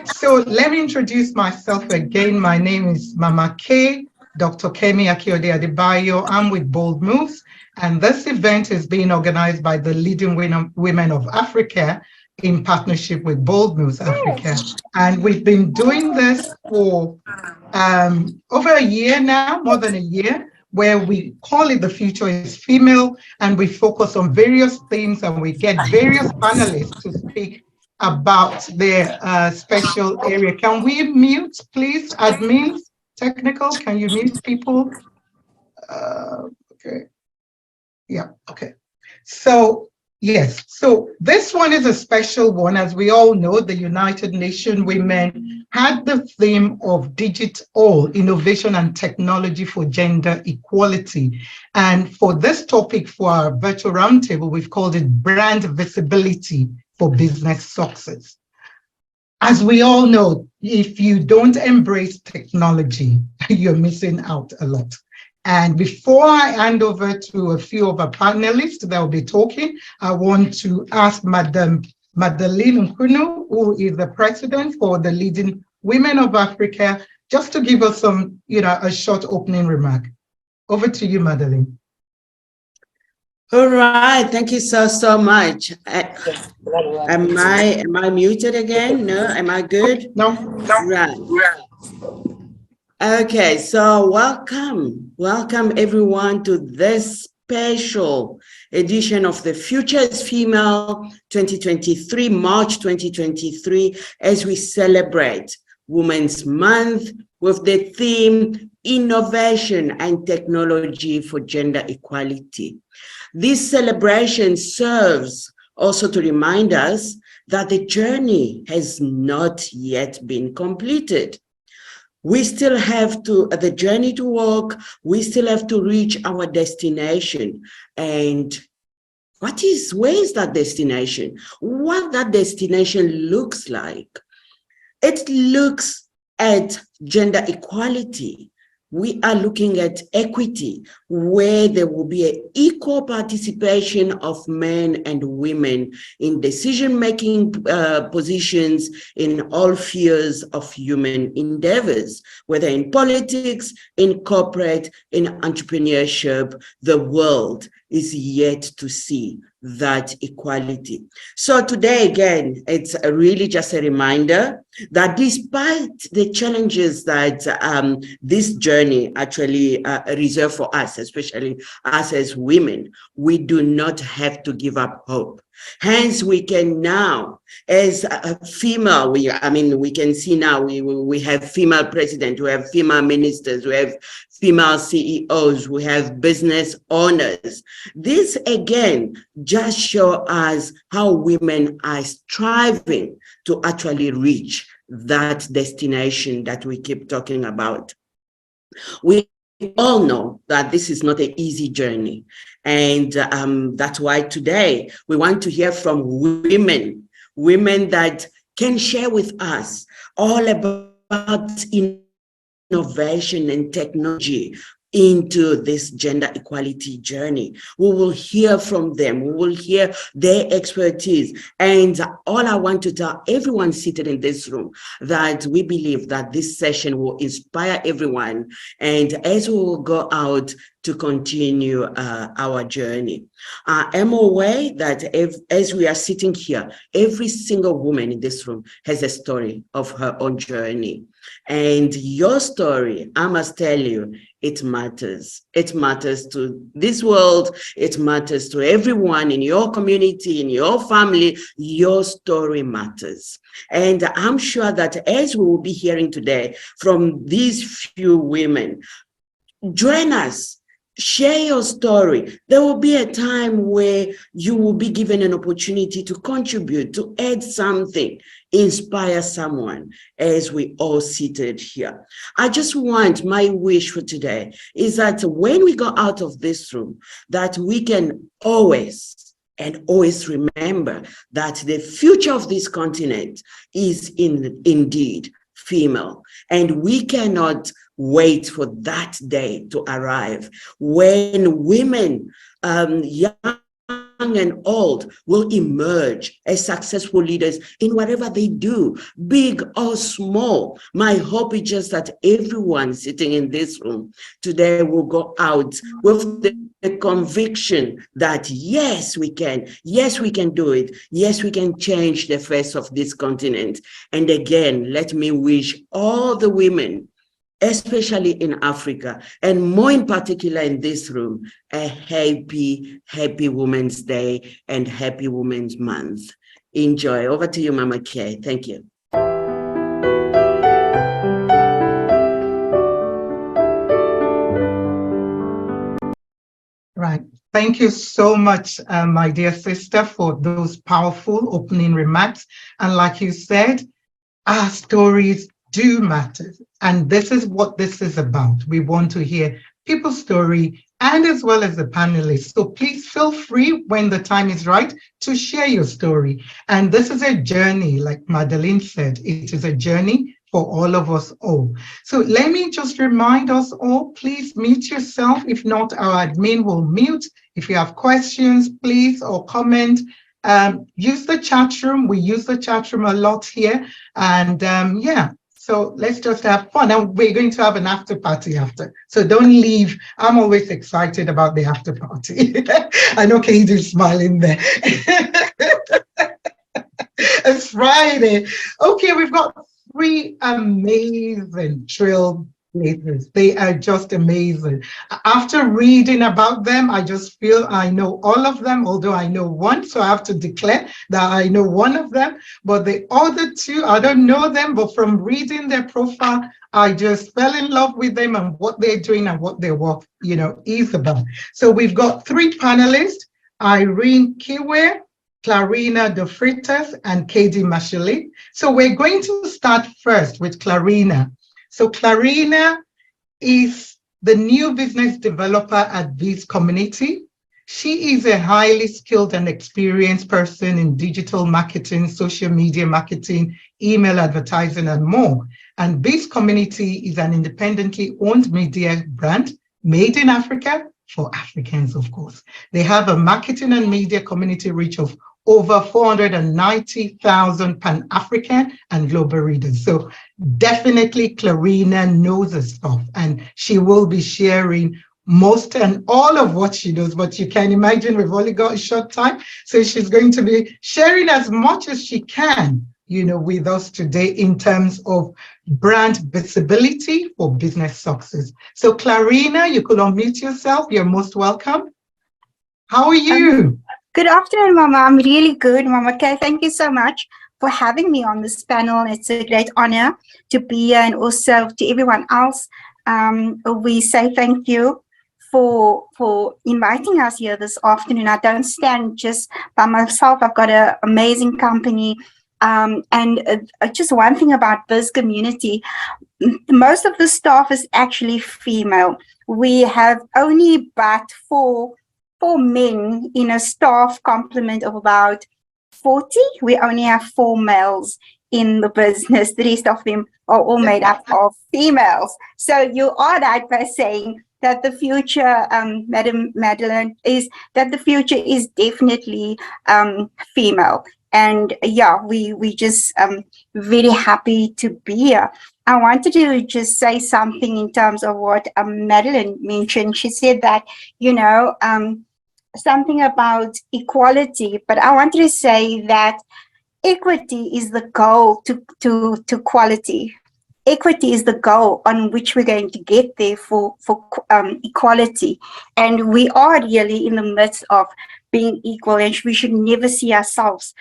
right, so let me introduce myself again. My name is Mama K, Dr. Kemi Akiyode-Adebayo. I'm with Bold Moves, and this event is being organized by the Leading Women of Africa in partnership with Bold Moves Africa. And we've been doing this for over a year now, more than a year, where we call it The Future is Female, and we focus on various themes and we get various panelists to speak about their special area. Can we mute, please, admins? Technical, can you mute people? Okay. Yeah, okay. So, yes, so this one is a special one. As we all know, the United Nations Women had the theme of digital innovation and technology for gender equality. And for this topic, for our virtual roundtable, we've called it Brand Visibility for Business Success. As we all know, if you don't embrace technology, you're missing out a lot. And before I hand over to a few of our panelists that will be talking, I want to ask Madam Madeleine Nkunu, who is the president for the Leading Women of Africa, just to give us some, a short opening remark. Over to you, Madeleine. All right, thank you so much. Am I muted again? No, am I good? No. Right. Okay, so welcome everyone to this special edition of the Future is Female 2023, March 2023, as we celebrate Women's Month with the theme Innovation and Technology for Gender Equality. This celebration serves also to remind us that the journey has not yet been completed. We still have the journey to walk, we still have to reach our destination. And where is that destination? What that destination looks like? It looks at gender equality. We are looking at equity, where there will be an equal participation of men and women in decision-making positions in all spheres of human endeavors, whether in politics, in corporate, in entrepreneurship. The world is yet to see that equality. So today, again, it's really just a reminder that despite the challenges that this journey actually reserve for us, especially us as women, we do not have to give up hope. Hence, we can now, as a female, we can see now we have female president, we have female ministers, we have female CEOs, we have business owners. This again just show us how women are striving to actually reach that destination that we keep talking about. We all know that this is not an easy journey. And that's why today we want to hear from women that can share with us all about innovation and technology into this gender equality journey. We will hear from them. We will hear their expertise. And all I want to tell everyone seated in this room, that we believe that this session will inspire everyone. And as we will go out to continue our journey. I am aware that as we are sitting here, every single woman in this room has a story of her own journey. And your story, I must tell you, it matters. It matters to this world. It matters to everyone in your community, in your family. Your story matters. And I'm sure that as we will be hearing today from these few women, join us. Share your story. There will be a time where you will be given an opportunity to contribute, to add something, inspire someone, as we all seated here. I just want, my wish for today is that when we go out of this room, that we can always remember that the future of this continent is indeed female, and we cannot wait for that day to arrive when women, young young and old, will emerge as successful leaders in whatever they do, big or small. My hope is just that everyone sitting in this room today will go out with the conviction that yes, we can do it. Yes, we can change the face of this continent. And again, let me wish all the women, especially in Africa, and more in particular in this room, a happy Women's Day and happy Women's Month. Enjoy. Over to you, Mama Kay. Thank you. Right. Thank you so much, my dear sister, for those powerful opening remarks. And like you said, our stories do matter. And this is what this is about. We want to hear people's story and as well as the panelists. So please feel free when the time is right to share your story. And this is a journey, like Madeleine said, it is a journey for all of us all. So let me just remind us all, please mute yourself. If not, our admin will mute. If you have questions, please, or comment, use the chat room. We use the chat room a lot here. And yeah, so let's just have fun. And we're going to have an after party after. So don't leave. I'm always excited about the after party. I know Kay-Dee's smiling there. It's Friday. Okay, we've got 3 amazing trailblazers. They are just amazing. After reading about them, I just feel I know all of them, although I know one, so I have to declare that I know one of them. But the other 2, I don't know them, but from reading their profile, I just fell in love with them and what they're doing and what their work, is about. So we've got 3 panelists: Irene, Kiwia, Clarina de Freitas, and Kay-Dee Mashile. So we're going to start first with Clarina. So Clarina is the new business developer at BizCommunity. She is a highly skilled and experienced person in digital marketing, social media marketing, email advertising, and more. And BizCommunity is an independently owned media brand made in Africa for Africans, of course. They have a marketing and media community reach of over 490,000 Pan-African and global readers. So definitely Clarina knows her stuff, and she will be sharing most and all of what she knows, but you can imagine we've only got a short time. So she's going to be sharing as much as she can, with us today in terms of brand visibility for business success. So Clarina, you could unmute yourself. You're most welcome. How are you? Good afternoon, Mama. I'm really good, Mama Kay. Thank you so much for having me on this panel. It's a great honor to be here, and also to everyone else. We say thank you for inviting us here this afternoon. I don't stand just by myself. I've got an amazing company. And just one thing about BizCommunity, most of the staff is actually female. We have only but four men in a staff complement of about 40. We only have 4 males in the business. The rest of them are all made up of females. So you are right by saying that the future, Madam Madeleine, is that the future is definitely female. And yeah, we just very happy to be here. I wanted to just say something in terms of what Madeleine mentioned. She said that, something about equality, but I wanted to say that equity is the goal to quality. Equity is the goal on which we're going to get there for equality. And we are really in the midst of being equal, and we should never see ourselves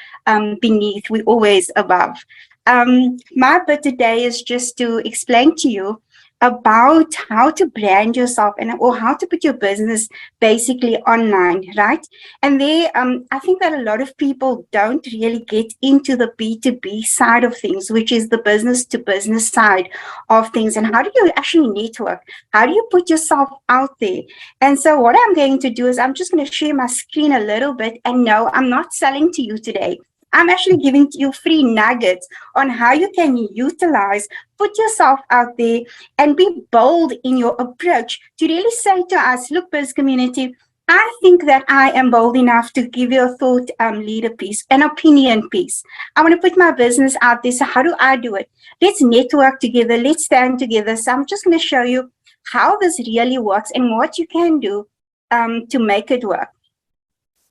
beneath. We're always above. My bit today is just to explain to you about how to brand yourself or how to put your business basically online, right? And there, I think that a lot of people don't really get into the B2B side of things, which is the business to business side of things. And how do you actually network? How do you put yourself out there? And so what I'm going to do is I'm just going to share my screen a little bit. And no, I'm not selling to you today. I'm actually giving you free nuggets on how you can utilize, put yourself out there, and be bold in your approach to really say to us, look, BizCommunity, I think that I am bold enough to give you a thought leader piece, an opinion piece. I want to put my business out there. So how do I do it? Let's network together. Let's stand together. So I'm just going to show you how this really works and what you can do to make it work.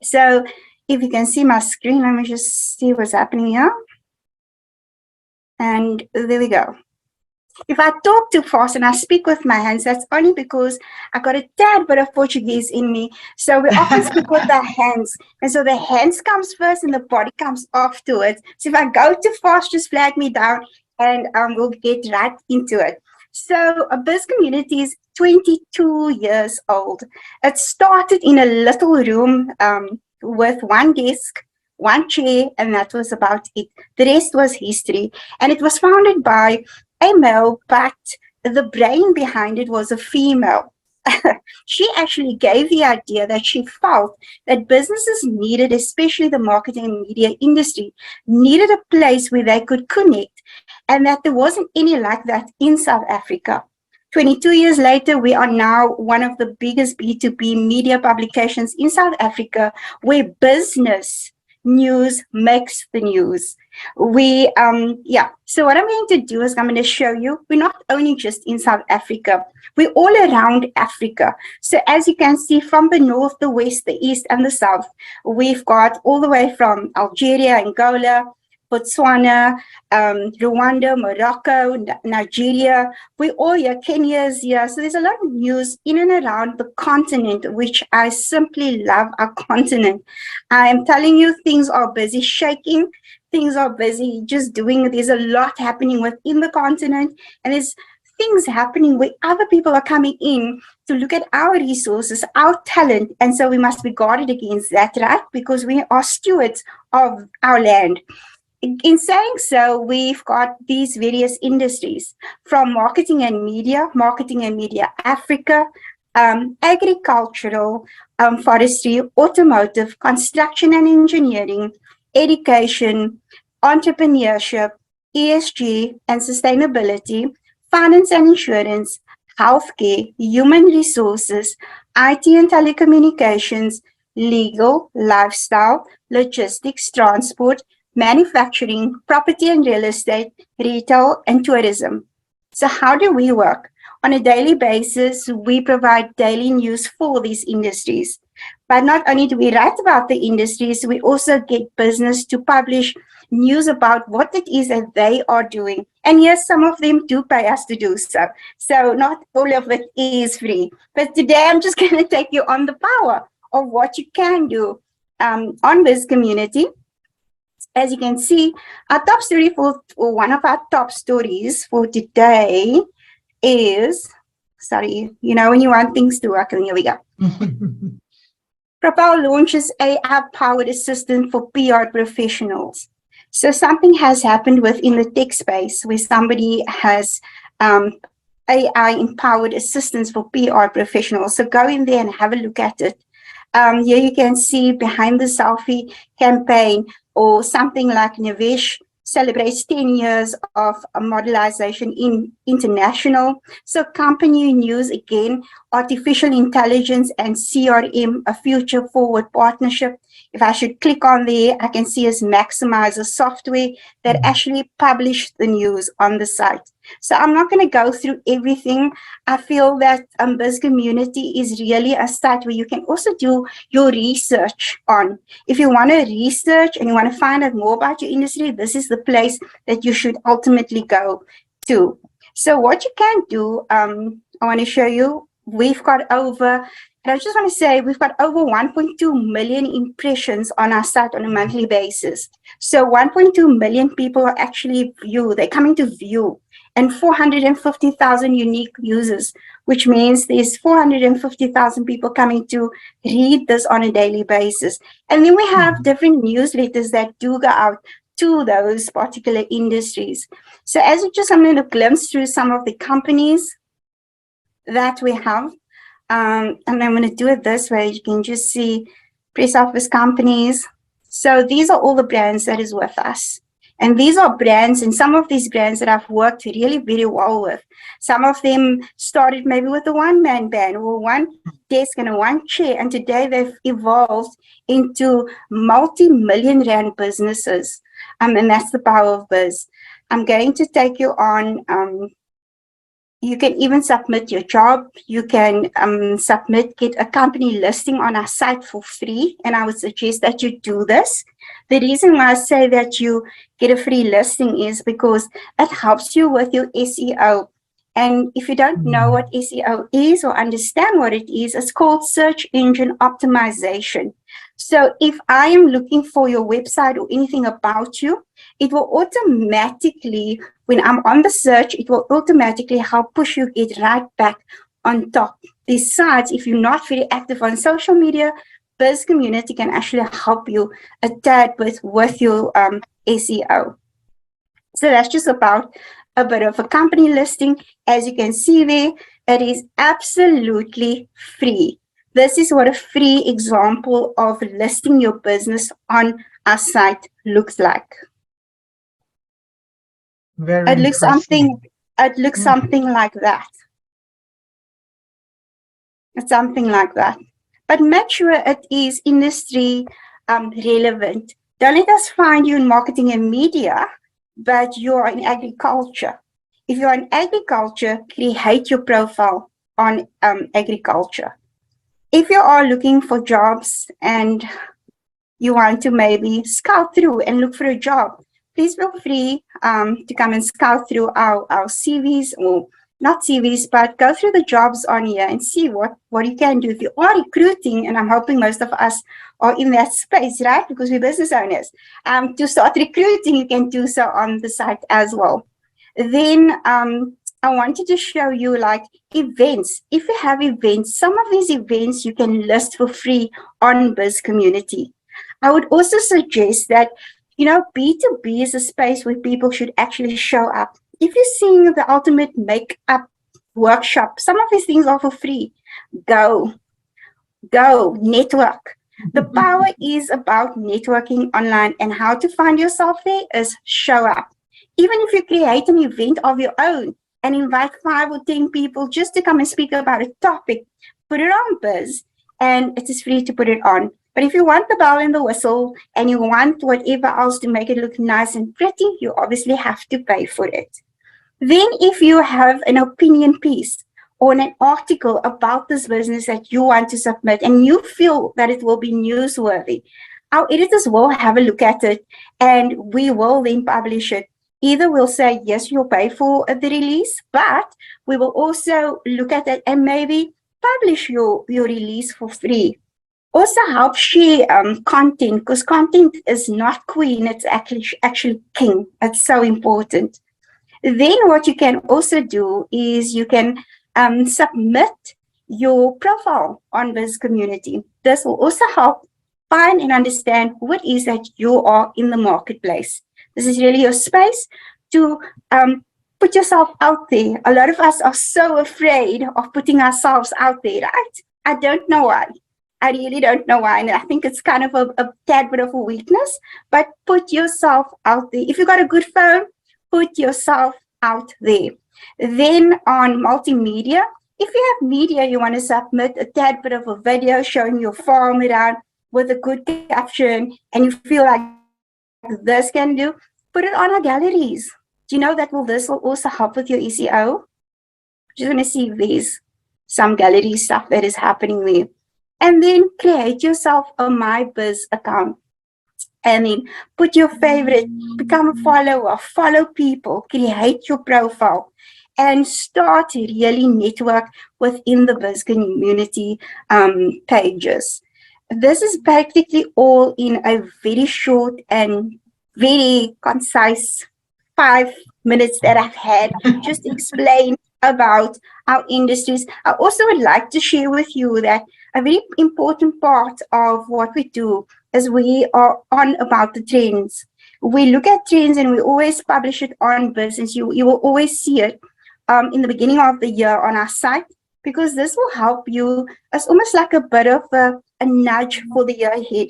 So if you can see my screen, let me just see what's happening here. And there we go. If I talk too fast and I speak with my hands, that's only because I got a tad bit of Portuguese in me. So we often speak with the hands. And so the hands comes first and the body comes afterwards. So if I go too fast, just flag me down and we'll get right into it. So BizCommunity is 22 years old. It started in a little room with one desk, one chair, and that was about it. The rest was history. And it was founded by a male, but the brain behind it was a female. She actually gave the idea that she felt that businesses needed, especially the marketing and media industry, needed a place where they could connect, and that there wasn't any like that in South Africa. 22 years later, we are now one of the biggest B2B media publications in South Africa, where business news makes the news. So what I'm going to do is I'm going to show you, we're not only just in South Africa, we're all around Africa. So as you can see, from the north, the west, the east, and the south, we've got all the way from Algeria, Angola, Botswana, Rwanda, Morocco, Nigeria. We all here, Kenya is here. So there's a lot of news in and around the continent, which I simply love our continent. I am telling you, things are busy shaking. Things are busy just doing. There's a lot happening within the continent, and there's things happening where other people are coming in to look at our resources, our talent. And so we must be guarded against that, right? Because we are stewards of our land. In saying so, we've got these various industries from marketing and media Africa, agricultural, forestry, automotive, construction and engineering, education, entrepreneurship, ESG and sustainability, finance and insurance, healthcare, human resources, IT and telecommunications, legal, lifestyle, logistics, transport, manufacturing, property and real estate, retail, and tourism. So how do we work? On a daily basis, we provide daily news for these industries. But not only do we write about the industries, we also get business to publish news about what it is that they are doing. And yes, some of them do pay us to do so. So not all of it is free. But today I'm just going to take you on the power of what you can do on BizCommunity. As you can see, our top story or one of our top stories for today is, when you want things to work, and here we go. Propel launches AI-powered assistant for PR professionals. So something has happened within the tech space where somebody has AI-empowered assistants for PR professionals. So go in there and have a look at it. Here you can see behind the selfie campaign, or something like Nevesh celebrates 10 years of modelization in international. So company news, again, artificial intelligence and CRM, a future forward partnership. If I should click on there, I can see as Maximizer software that actually published the news on the site. So I'm not going to go through everything. I feel that BizCommunity is really a site where you can also do your research on. If you want to research and you want to find out more about your industry, this is the place that you should ultimately go to. So what you can do, I want to show you, we've got over 1.2 million impressions on our site on a monthly basis. So 1.2 million people are actually they're coming to view, and 450,000 unique users, which means there's 450,000 people coming to read this on a daily basis. And then we have different newsletters that do go out to those particular industries. So I'm going to glimpse through some of the companies that we have. And I'm going to do it this way. You can just see press office companies. So these are all the brands that is with us. And these are brands, and some of these brands that I've worked really very well with. Some of them started maybe with a one-man band or one desk and a one chair, and today they've evolved into multi-million rand businesses. And that's the power of Biz. I'm going to take you on. You can even submit your job. You can get a company listing on our site for free. And I would suggest that you do this. The reason why I say that you get a free listing is because it helps you with your SEO. And if you don't know what SEO is or understand what it is, it's called search engine optimization. So if I am looking for your website or anything about you, it will automatically, when I'm on the search, it will automatically help push you get right back on top. Besides, if you're not very active on social media, BizCommunity can actually help you a tad with your SEO. So that's just about a bit of a company listing. As you can see there, it is absolutely free. This is what a free example of listing your business on our site looks like. Very impressive. It looks something like that. It's something like that. But make sure it is industry relevant. Don't let us find you in marketing and media, but you're in agriculture. If you're in agriculture, create your profile on agriculture. If you are looking for jobs and you want to maybe scout through and look for a job, please feel free to come and scout through our CVs, or not CVs, but go through the jobs on here and see what you can do. If you are recruiting, and I'm hoping most of us are in that space, right? Because we're business owners. To start recruiting, you can do so on the site as well. Then I wanted to show you like events. If you have events, some of these events you can list for free on BizCommunity. I would also suggest that, you know, B2B is a space where people should actually show up. If you're seeing the ultimate makeup workshop, some of these things are for free. Go, network. The power is about networking online, and how to find yourself there is show up. Even if you create an event of your own and invite 5 or 10 people just to come and speak about a topic, put it on Biz, and it is free to put it on. But if you want the bell and the whistle and you want whatever else to make it look nice and pretty, you obviously have to pay for it. Then if you have an opinion piece or an article about this business that you want to submit and you feel that it will be newsworthy, our editors will have a look at it and we will then publish it. Either we'll say, yes, you'll pay for the release, but we will also look at it and maybe publish your release for free. Also help share content, because content is not queen, it's actually king. It's so important. Then what you can also do is you can submit your profile on BizCommunity. This will also help find and understand who it is that you are in the marketplace. This is really your space to put yourself out there. A lot of us are so afraid of putting ourselves out there, right? I don't know why. I really don't know why. And I think it's kind of a tad bit of a weakness, but put yourself out there. If you've got a good phone, put yourself out there. Then on multimedia, if you have media, you want to submit a tad bit of a video showing your farm around with a good caption, and you feel like this can do, put it on our galleries. Do you know that this will also help with your SEO? Just want to see if there's some gallery stuff that is happening there. And then create yourself a My Biz account. And then put your favorite, become a follower, follow people, create your profile, and start really network within the BizCommunity pages. This is practically all in a very short and very concise 5 minutes that I've had just explain about our industries. I also would like to share with you that a very important part of what we do is we are on about the trends. We look at trends and we always publish it on business. You will always see it in the beginning of the year on our site, because this will help you. It's almost like a bit of a nudge for the year ahead.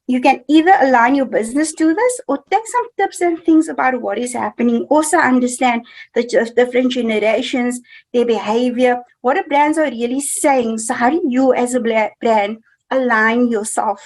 you can either align your business to this or take some tips and things about what is happening. Also understand the different generations, their behavior, what the brands are really saying. So how do you as a brand align yourself?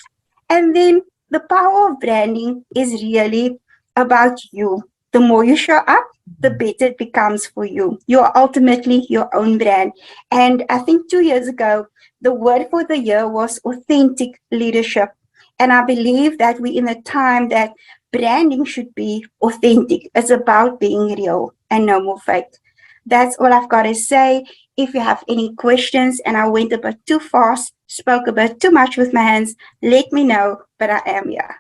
And then the power of branding is really about you. The more you show up, the better it becomes for you. You are ultimately your own brand. And I think 2 years ago, the word for the year was authentic leadership. And I believe that we're in a time that branding should be authentic. It's about being real and no more fake. That's all I've got to say. If you have any questions and I went a bit too fast, spoke a bit too much with my hands, let me know, but I am here.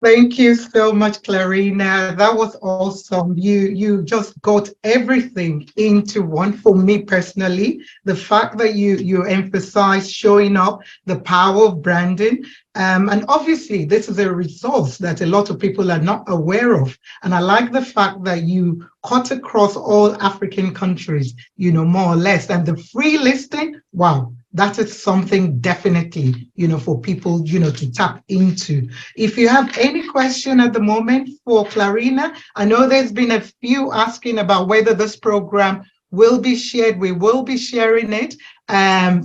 Thank you so much, Clarina. That was awesome. You just got everything into one. For me personally, the fact that you emphasize showing up, the power of branding, and obviously this is a resource that a lot of people are not aware of. And I like the fact that you cut across all African countries, more or less, and the free listing. Wow. That is something definitely, for people, to tap into. If you have any question at the moment for Clarina, I know there's been a few asking about whether this program will be shared. We will be sharing it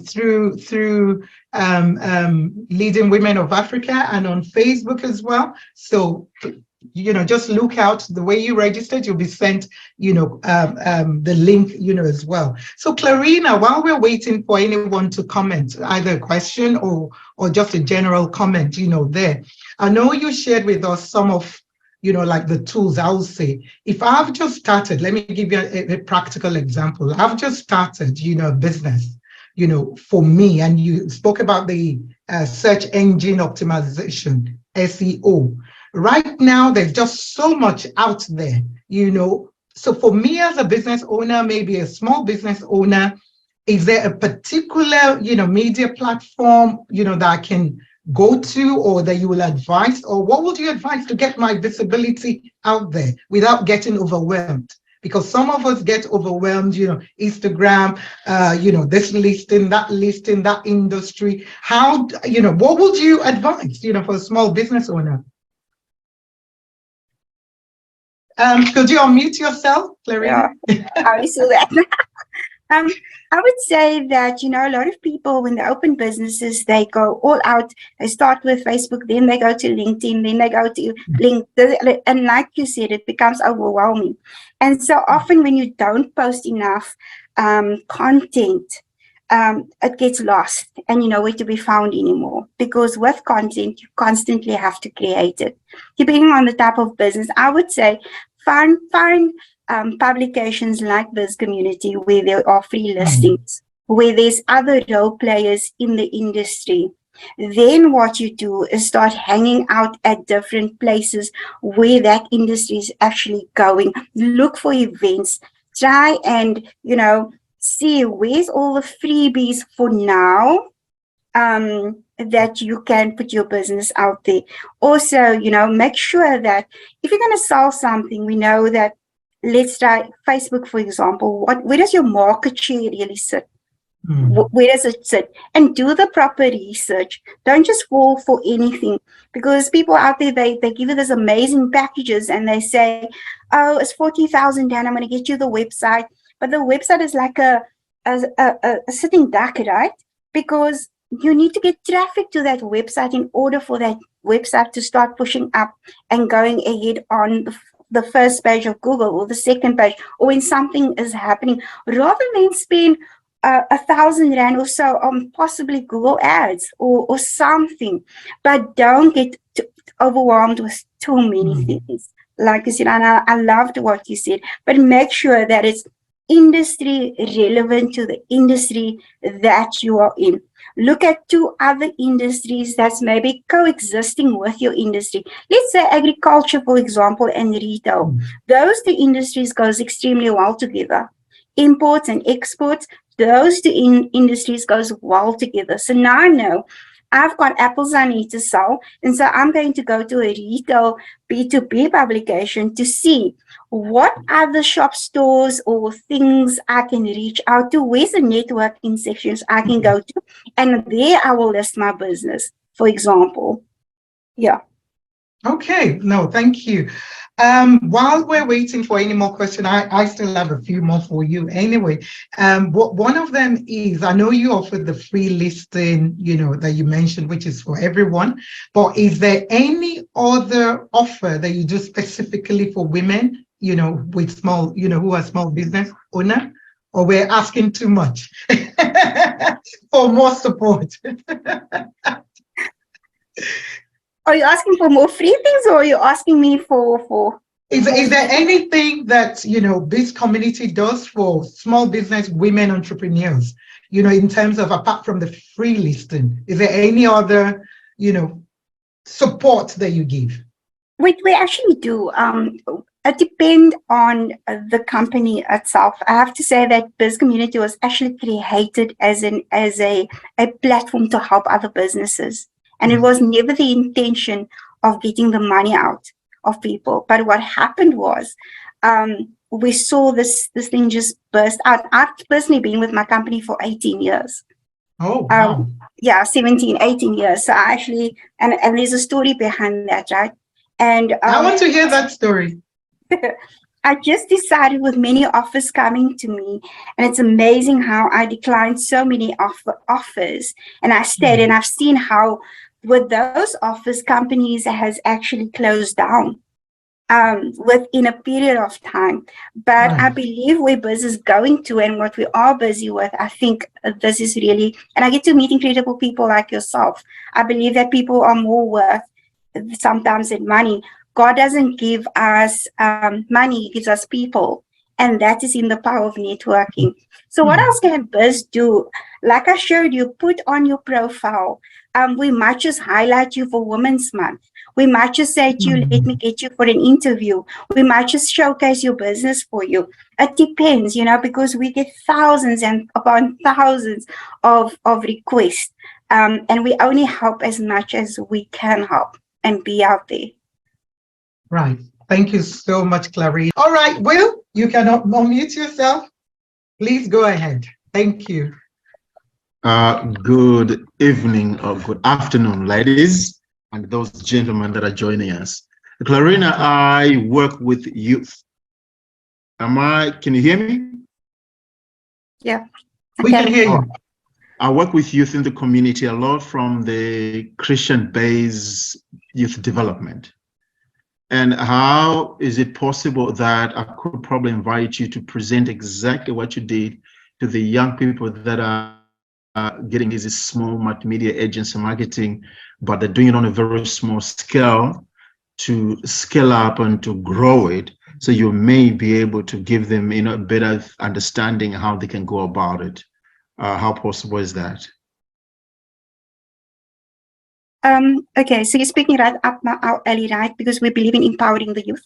through Leading Women of Africa and on Facebook as well. So, just look out. The way you registered, you'll be sent, the link, as well. So Clarina, while we're waiting for anyone to comment, either a question or just a general comment, there, I know you shared with us some of, like the tools. I will say, if I've just started, let me give you a practical example. I've just started, a business, for me, and you spoke about the search engine optimization, SEO. Right now, there's just so much out there, So for me as a business owner, maybe a small business owner, is there a particular, media platform, that I can go to or that you will advise? Or what would you advise to get my visibility out there without getting overwhelmed? Because some of us get overwhelmed, Instagram, this listing, that industry. How, what would you advise, for a small business owner? Could you unmute yourself, Clarina? Yeah, I saw that. I would say that, a lot of people, when they open businesses, they go all out. They start with Facebook, then they go to LinkedIn, then they go to LinkedIn. And like you said, it becomes overwhelming. And so often when you don't post enough content, it gets lost and you know where to be found anymore. Because with content, you constantly have to create it. Depending on the type of business, I would say find publications like BizCommunity where there are free listings, where there's other role players in the industry. Then what you do is start hanging out at different places where that industry is actually going. Look for events. Try and, see where's all the freebies for now that you can put your business out there. Also, make sure that if you're going to sell something, we know that, let's try Facebook, for example. Where does your market share really sit? Where does it sit? And do the proper research. Don't just fall for anything, because people out there, they give you these amazing packages and they say, oh, it's 40,000 and I'm going to get you the website. But the website is like a sitting duck, right? Because you need to get traffic to that website in order for that website to start pushing up and going ahead on the first page of Google or the second page, or when something is happening, rather than spend 1,000 Rand or so on possibly Google ads or something. But don't get overwhelmed with too many things. Like you said, and I loved what you said, but make sure that it's industry relevant to the industry that you are in. Look at 2 other industries that's maybe coexisting with your industry. Let's say agriculture, for example, and retail. Those 2 industries goes extremely well together. Imports and exports, those 2 industries goes well together. So now I know I've got apples I need to sell, and so I'm going to go to a retail B2B publication to see what other shop stores or things I can reach out to, where's the networking sections I can go to, and there I will list my business, for example. Yeah. Okay, no, thank you. While we're waiting for any more questions, I still have a few more for you anyway. One of them is, I know you offer the free listing, that you mentioned, which is for everyone, but is there any other offer that you do specifically for women, with small, who are small business owner, or we're asking too much for more support? Are you asking for more free things, or are you asking me for? Is there anything that, this community does for small business women entrepreneurs, in terms of, apart from the free listing, is there any other, support that you give? We actually do. It depends on the company itself. I have to say that BizCommunity was actually created as a platform to help other businesses. And it was never the intention of getting the money out of people. But what happened was, we saw this thing just burst out. I've personally been with my company for 18 years. Oh, wow. Yeah, 17, 18 years. So I actually, and there's a story behind that, right? And I want to hear that story. I just decided, with many offers coming to me, and it's amazing how I declined so many offers, and I stayed, and I've seen how with those offers, companies has actually closed down within a period of time. But Right. I believe where business is going to, and what we are busy with, I think this is really, and I get to meet incredible people like yourself. I believe that people are more worth sometimes than money. God doesn't give us money, he gives us people. And that is in the power of networking. So what else can Biz do? Like I showed you, put on your profile. We might just highlight you for Women's Month. We might just say to you, let me get you for an interview. We might just showcase your business for you. It depends, because we get thousands and upon thousands of requests. And we only help as much as we can help and be out there. Right. Thank you so much, Clarina. All right, Will, you can unmute yourself. Please go ahead. Thank you. Good evening or good afternoon, ladies and those gentlemen that are joining us. Clarina, I work with youth. Can you hear me? Yeah. We can hear you. I work with youth in the community a lot, from the Christian-based youth development. And how is it possible that I could probably invite you to present exactly what you did to the young people that are getting these small multimedia agency marketing, but they're doing it on a very small scale, to scale up and to grow it, so you may be able to give them a better understanding how they can go about it. How possible is that? Okay, so you're speaking right up our alley, right? Because we believe in empowering the youth.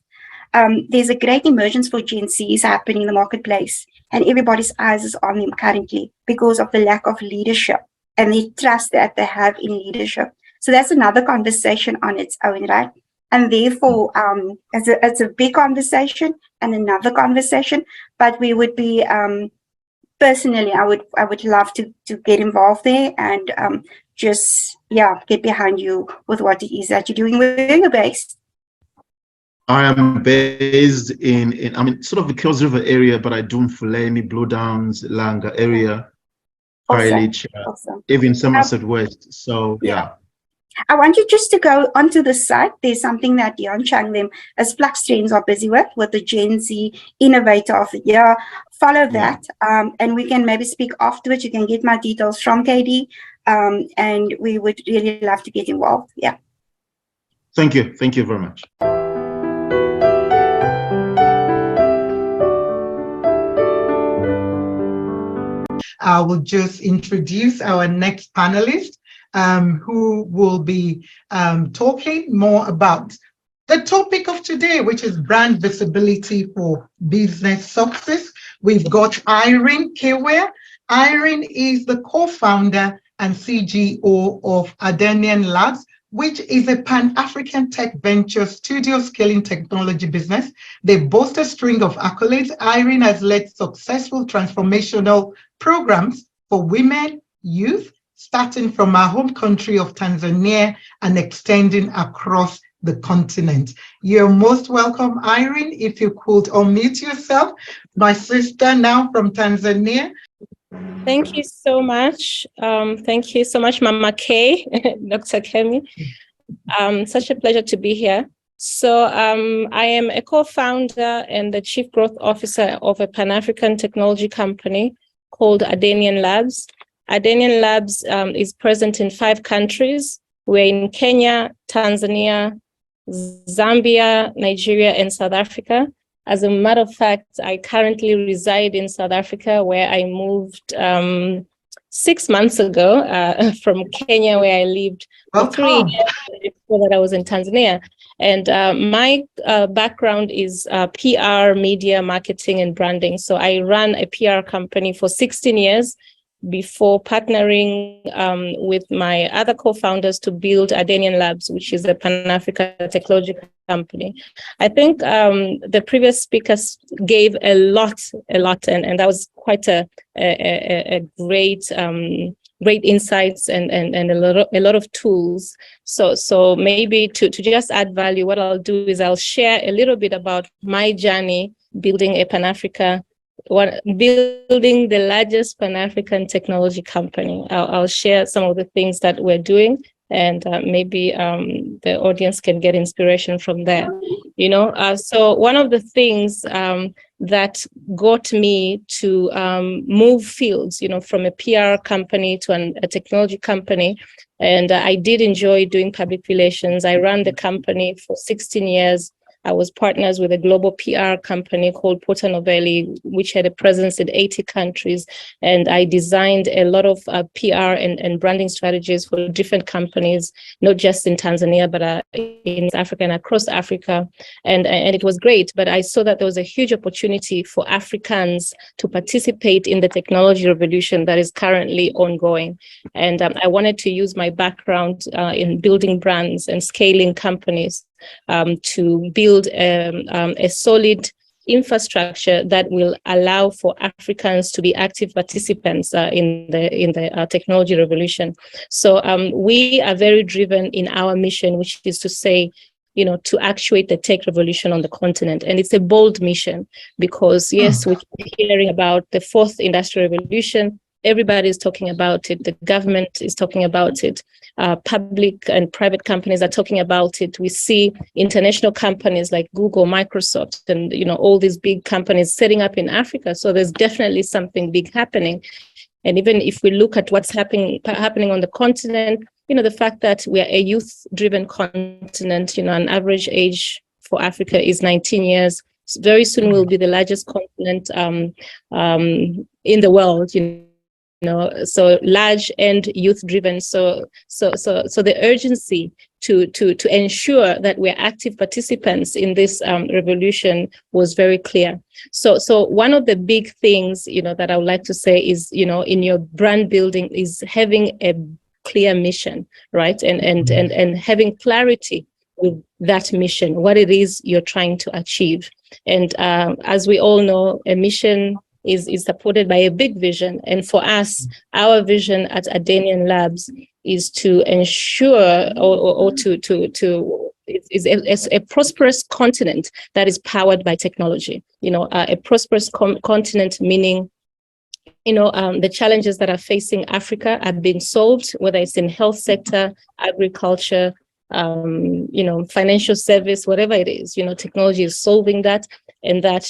There's a great emergence for Gen Zs happening in the marketplace, and everybody's eyes is on them currently because of the lack of leadership and the trust that they have in leadership. So that's another conversation on its own, right? And therefore, it's a big conversation and another conversation, but we would be, personally, I would love to get involved there and just, get behind you with what it is that you're doing. Where are you based? I am based in sort of the Cross River area, but I do Fulani, Blue Downs, Langa area, Khayelitsha, Awesome. even Somerset West. So, yeah. I want you just to go onto the site. There's something that Dion Chang them as Flux Trends are busy with the Gen Z Innovator of the Year. Follow that, and we can maybe speak afterwards. You can get my details from Kay-Dee, and we would really love to get involved. Yeah. Thank you. Thank you very much. I will just introduce our next panelist, who will be talking more about the topic of today, which is brand visibility for business success. We've got Irene Kiwia. Irene is the co-founder and CGO of Adanian Labs, which is a Pan-African tech venture studio scaling technology business. They boast a string of accolades. Irene has led successful transformational programs for women, youth, starting from our home country of Tanzania and extending across the continent. You're most welcome, Irene. If you could unmute yourself. My sister now from Tanzania. Thank you so much. Thank you so much, Mama Kay, Dr. Kemi. Such a pleasure to be here. So I am a co-founder and the Chief Growth Officer of a Pan-African technology company called Adanian Labs. Adanian Labs is present in 5 countries. We're in Kenya, Tanzania, Zambia, Nigeria, and South Africa. As a matter of fact, I currently reside in South Africa, where I moved 6 months ago from Kenya, where I lived for 3 years before that I was in Tanzania. And my background is PR, media, marketing, and branding. So I ran a PR company for 16 years before partnering with my other co-founders to build Adanian Labs, which is a Pan-African technology company. I think the previous speakers gave a lot, and that was quite a great insights and a lot of tools. So maybe to just add value, what I'll do is I'll share a little bit about my journey building a building the largest Pan-African technology company. I'll share some of the things that we're doing, and maybe the audience can get inspiration from there. So one of the things that got me to move fields, from a PR company to a technology company, and I did enjoy doing public relations. I ran the company for 16 years. I was partners with a global PR company called Porta Novelli, which had a presence in 80 countries. And I designed a lot of PR and branding strategies for different companies, not just in Tanzania, but in Africa and across Africa. And it was great, but I saw that there was a huge opportunity for Africans to participate in the technology revolution that is currently ongoing. And I wanted to use my background in building brands and scaling companies to build a solid infrastructure that will allow for Africans to be active participants in the technology revolution. So we are very driven in our mission, which is to say, to actuate the tech revolution on the continent. And it's a bold mission because, yes, we're hearing about the 4th industrial revolution. Everybody is talking about it. The government is talking about it. Public and private companies are talking about it. We see international companies like Google, Microsoft, and all these big companies setting up in Africa. So there's definitely something big happening. And even if we look at what's happening on the continent, the fact that we are a youth-driven continent, an average age for Africa is 19 years. Very soon we'll be the largest continent in the world. So large and youth driven. So the urgency to ensure that we're active participants in this revolution was very clear. So one of the big things, that I would like to say is, in your brand building is having a clear mission, right? And having clarity with that mission, what it is you're trying to achieve. And as we all know, a mission is supported by a big vision. And for us, our vision at Adanian Labs is to ensure is a prosperous continent that is powered by technology. A prosperous continent meaning, the challenges that are facing Africa are being solved, whether it's in health sector, agriculture, financial service, whatever it is, technology is solving that, and that,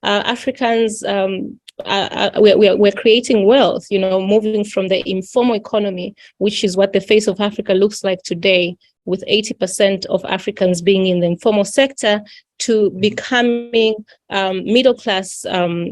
Africans, we're creating wealth, moving from the informal economy, which is what the face of Africa looks like today, with 80% of Africans being in the informal sector, to becoming middle-class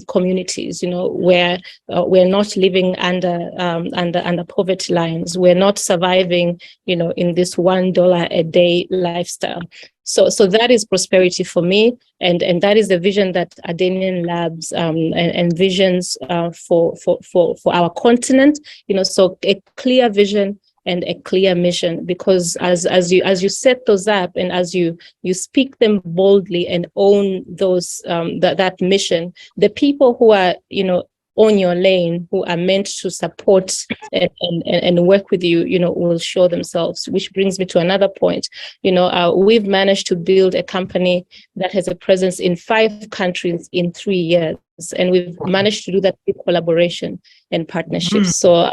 communities, where we're not living under poverty lines. We're not surviving, in this $1 a day lifestyle. So that is prosperity for me, and that is the vision that Adanian Labs envisions for our continent. So a clear vision and a clear mission, because as you set those up and as you speak them boldly and own those that mission, the people who are on your lane who are meant to support and work with you, will show themselves, which brings me to another point. We've managed to build a company that has a presence in 5 countries in 3 years. And we've managed to do that with collaboration and partnerships. So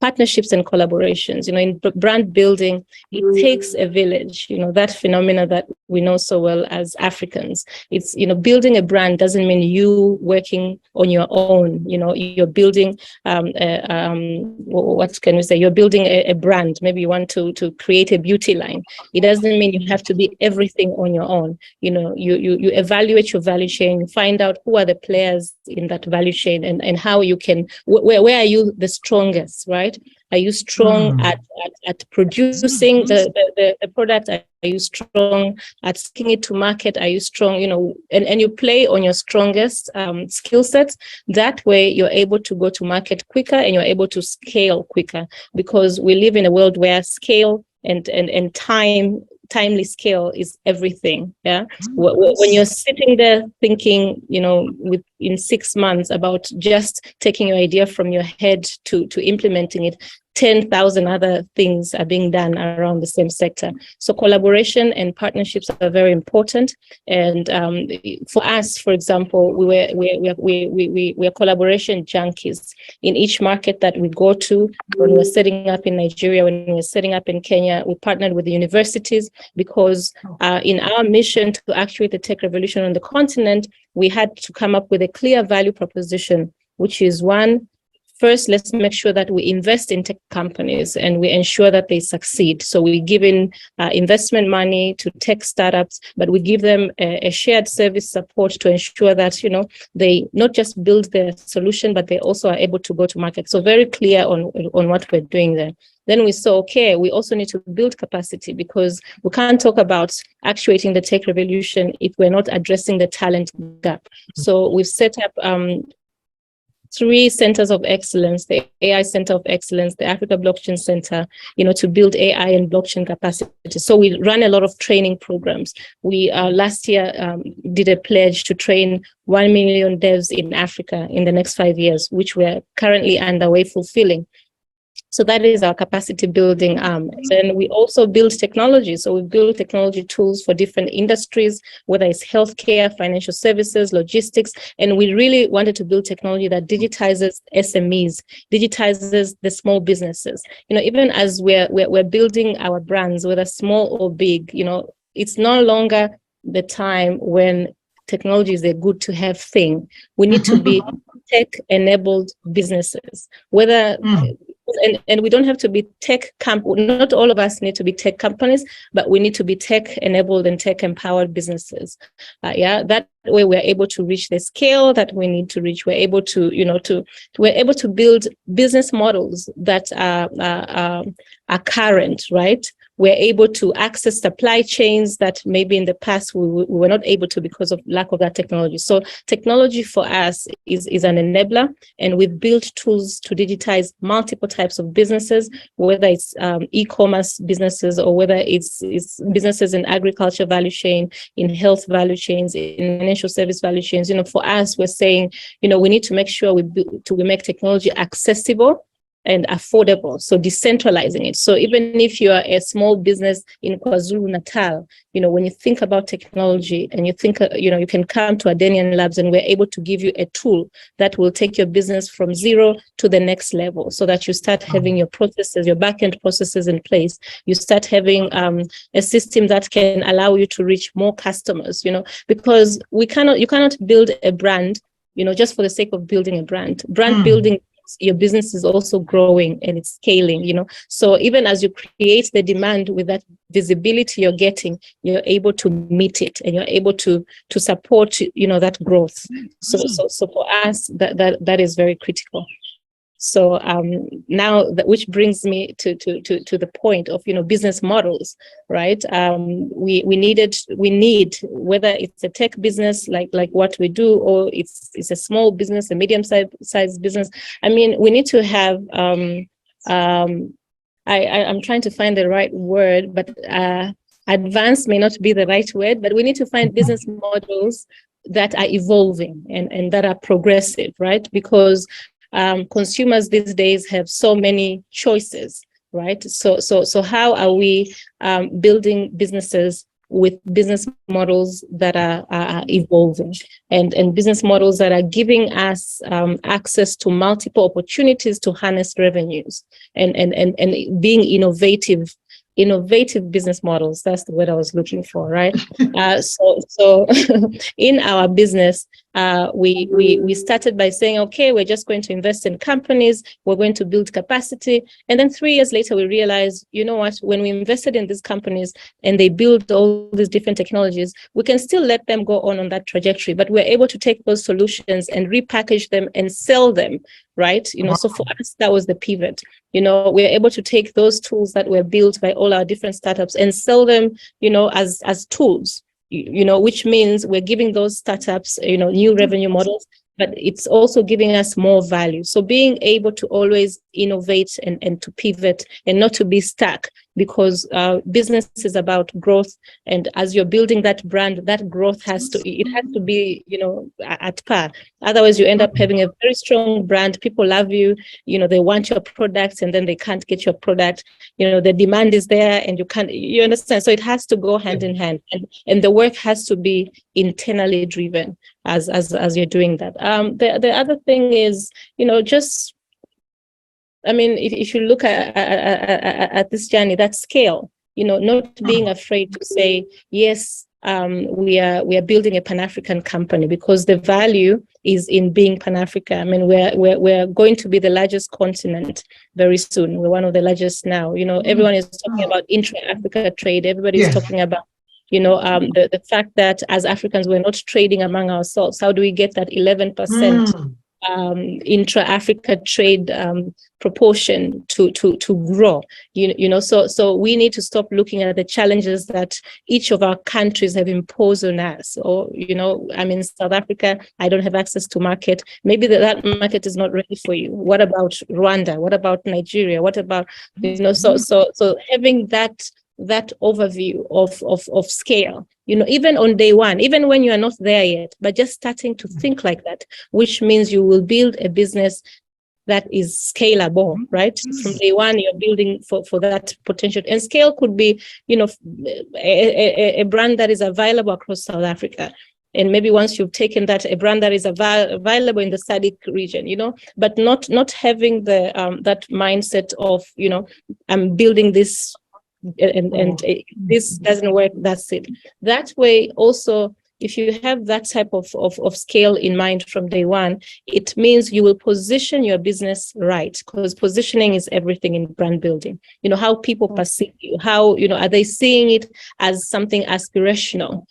partnerships and collaborations, in brand building, it takes a village, that phenomena that we know so well as Africans. It's, building a brand doesn't mean you working on your own, you're building, what can we say? You're building a brand. Maybe you want to create a beauty line. It doesn't mean you have to be everything on your own. You evaluate your value chain, you find out who are the players in that value chain and how you can, where are you the strongest, right? Are you strong at producing the product? Are you strong at taking it to market? Are you strong, and you play on your strongest skill sets? That way you're able to go to market quicker and you're able to scale quicker, because we live in a world where scale and timely scale is everything. Yeah. When you're sitting there thinking, in 6 months about just taking your idea from your head to implementing it, 10,000 other things are being done around the same sector. So collaboration and partnerships are very important. And for us, for example, we are collaboration junkies in each market that we go to. When we're setting up in Nigeria, when we're setting up in Kenya, we partnered with the universities because in our mission to actuate the tech revolution on the continent, we had to come up with a clear value proposition, which is one, first, let's make sure that we invest in tech companies and we ensure that they succeed. So we give in investment money to tech startups, but we give them a shared service support to ensure that, they not just build their solution, but they also are able to go to market. So very clear on what we're doing there. Then we saw, okay, we also need to build capacity, because we can't talk about actuating the tech revolution if we're not addressing the talent gap. So we've set up 3 centers of excellence: the AI Center of Excellence, the Africa Blockchain Center, to build AI and blockchain capacity. So we run a lot of training programs. We last year did a pledge to train 1 million devs in Africa in the next 5 years, which we're currently underway fulfilling. So that is our capacity building arm. Then we also build technology. So we build technology tools for different industries, whether it's healthcare, financial services, logistics. And we really wanted to build technology that digitizes SMEs, digitizes the small businesses. Even as we're building our brands, whether small or big, it's no longer the time when technology is a good to have thing. We need to be tech-enabled businesses, whether and we don't have to be not all of us need to be tech companies, but we need to be tech-enabled and tech-empowered businesses. That way we're able to reach the scale that we need to reach. We're able to, we're able to build business models that are current, right? We're able to access supply chains that maybe in the past we were not able to because of lack of that technology. So technology for us is an enabler, and we've built tools to digitize multiple types of businesses, whether it's e-commerce businesses or whether it's businesses in agriculture value chain, in health value chains, in financial service value chains. For us, we're saying, we need to make sure we make technology accessible and affordable, so decentralizing it. So even if you are a small business in KwaZulu-Natal, when you think about technology and you think, you can come to Adanian Labs and we're able to give you a tool that will take your business from 0 to the next level, so that you start having your processes, your back-end processes in place. You start having a system that can allow you to reach more customers, because you cannot build a brand, just for the sake of building a brand. Brand building, your business is also growing and it's scaling, So even as you create the demand with that visibility you're getting, you're able to meet it and you're able to support, that growth. So for us, that is very critical. So now, which brings me to the point of business models, right? We need, whether it's a tech business like what we do, or it's a small business, a medium-sized business. We need to have I'm trying to find the right word, but advanced may not be the right word, but we need to find business models that are evolving and that are progressive, right? Because consumers these days have so many choices, right? So how are we building businesses with business models that are evolving and business models that are giving us access to multiple opportunities to harness revenues and being innovative business models. That's the word I was looking for, right? So in our business, we started by saying, okay, we're just going to invest in companies, we're going to build capacity. And then 3 years later, we realized, you know what, when we invested in these companies and they build all these different technologies, we can still let them go on that trajectory, but we're able to take those solutions and repackage them and sell them, right? So for us, that was the pivot. We're able to take those tools that were built by all our different startups and sell them, as tools, which means we're giving those startups, new revenue models, but it's also giving us more value. So being able to always innovate and to pivot and not to be stuck, because business is about growth. And as you're building that brand, that growth has to be, at par. Otherwise, you end up having a very strong brand. People love you, they want your products, and then they can't get your product. The demand is there and you understand. So it has to go hand in hand, and the work has to be internally driven as you're doing that. The other thing is, if you look at this journey, that scale, not being afraid to say, yes, we are building a Pan-African company, because the value is in being Pan-Africa. We're going to be the largest continent very soon. We're one of the largest now. Everyone is talking about intra-Africa trade. Everybody's talking about, the fact that as Africans, we're not trading among ourselves. How do we get that 11% intra-Africa trade proportion to grow? So we need to stop looking at the challenges that each of our countries have imposed on us. Or I'm in South Africa, I don't have access to market. Maybe that market is not ready for you. What about Rwanda? What about Nigeria? What about so having that overview of scale, even on day one, even when you are not there yet, but just starting to think like that, which means you will build a business that is scalable, right? From day one, you're building for that potential. And scale could be, a brand that is available across South Africa. And maybe once you've taken that, a brand that is available in the SADC region, but not having the that mindset of, I'm building this and this doesn't work, that's it. That way also, if you have that type of scale in mind from day one, it means you will position your business right, because positioning is everything in brand building. How people perceive you, how, are they seeing it as something aspirational,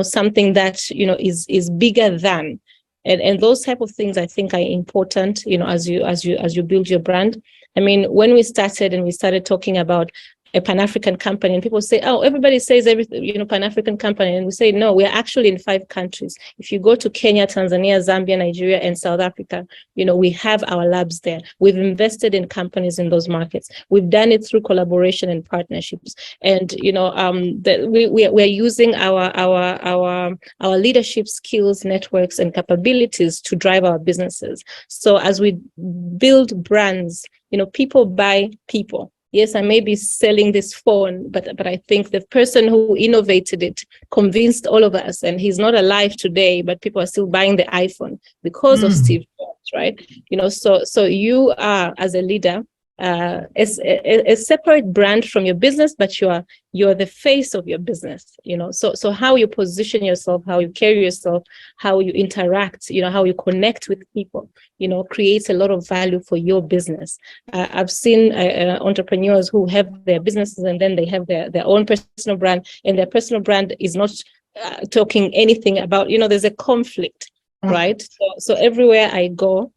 something that, is bigger than, and those type of things I think are important, as you build your brand. When we started talking about a Pan-African company, and people say, oh, everybody says everything, Pan-African company. And we say, no, we're actually in 5 countries. If you go to Kenya, Tanzania, Zambia, Nigeria, and South Africa, we have our labs there. We've invested in companies in those markets. We've done it through collaboration and partnerships. And, we're using our leadership skills, networks, and capabilities to drive our businesses. So as we build brands, people buy people. Yes, I may be selling this phone, but I think the person who innovated it convinced all of us, and he's not alive today, but people are still buying the iPhone because of Steve Jobs, right? So you are, as a leader, a separate brand from your business, but you're the face of your business. So how you position yourself, how you carry yourself, how you interact, how you connect with people, creates a lot of value for your business. I've seen entrepreneurs who have their businesses and then they have their own personal brand, and their personal brand is not talking anything about, there's a conflict, right? So everywhere I go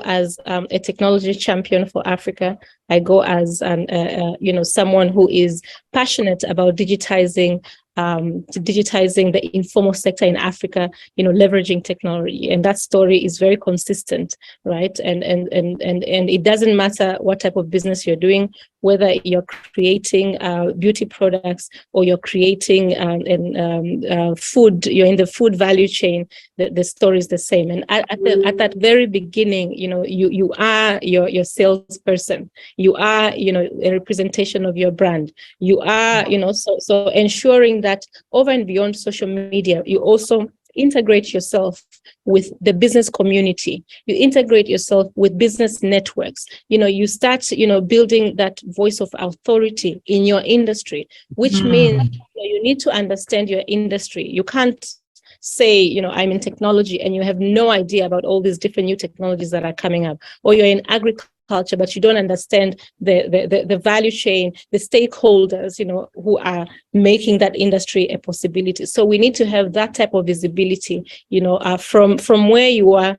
as a technology champion for Africa. I go as someone who is passionate about digitizing the informal sector in Africa, leveraging technology, and that story is very consistent, right? And it doesn't matter what type of business you're doing. whether you're creating beauty products or you're creating food, you're in the food value chain, the story is the same. And at that very beginning, you are your salesperson, you are, a representation of your brand, you are, so ensuring that over and beyond social media, you also integrate yourself with the business community, you integrate yourself with business networks, you start, building that voice of authority in your industry, which means you need to understand your industry. You can't say, I'm in technology and you have no idea about all these different new technologies that are coming up, or you're in agriculture, but you don't understand the value chain, the stakeholders, who are making that industry a possibility. So we need to have that type of visibility, from where you are,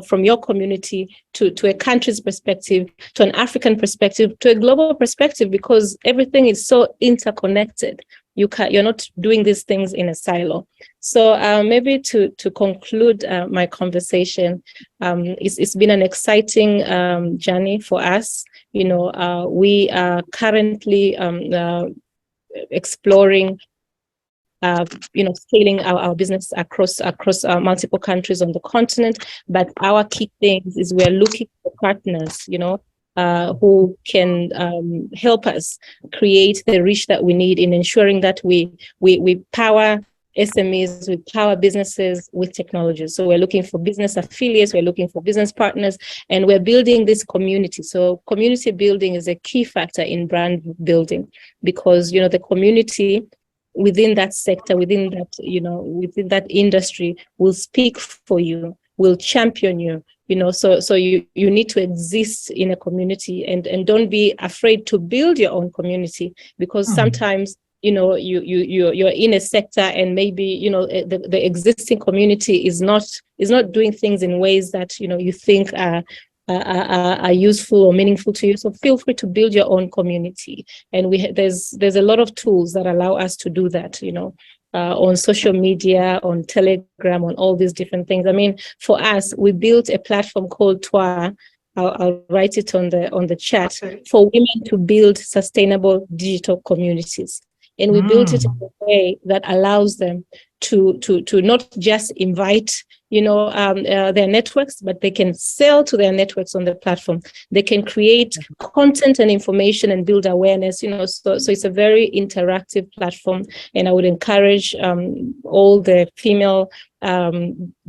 from your community to a country's perspective, to an African perspective, to a global perspective, because everything is so interconnected. You're not doing these things in a silo. So maybe to conclude my conversation, it's been an exciting journey for us. We are currently exploring, scaling our business across multiple countries on the continent. But our key things is we're looking for partners, who can help us create the reach that we need in ensuring that we power SMEs, we power businesses with technology. So we're looking for business affiliates, we're looking for business partners, and we're building this community. So community building is a key factor in brand building, because, the community within that sector, within that industry will speak for you, will champion you. So you need to exist in a community, and don't be afraid to build your own community, because sometimes you're in a sector and maybe the existing community is not doing things in ways that you think are useful or meaningful to you. So feel free to build your own community, and there's a lot of tools that allow us to do that. On social media, on Telegram, on all these different things. I mean, for us, we built a platform called Twa. I'll write it on the chat, for women to build sustainable digital communities. And we built it in a way that allows them to not just invite their networks, but they can sell to their networks on the platform. They can create content and information and build awareness, so it's a very interactive platform. And I would encourage all the female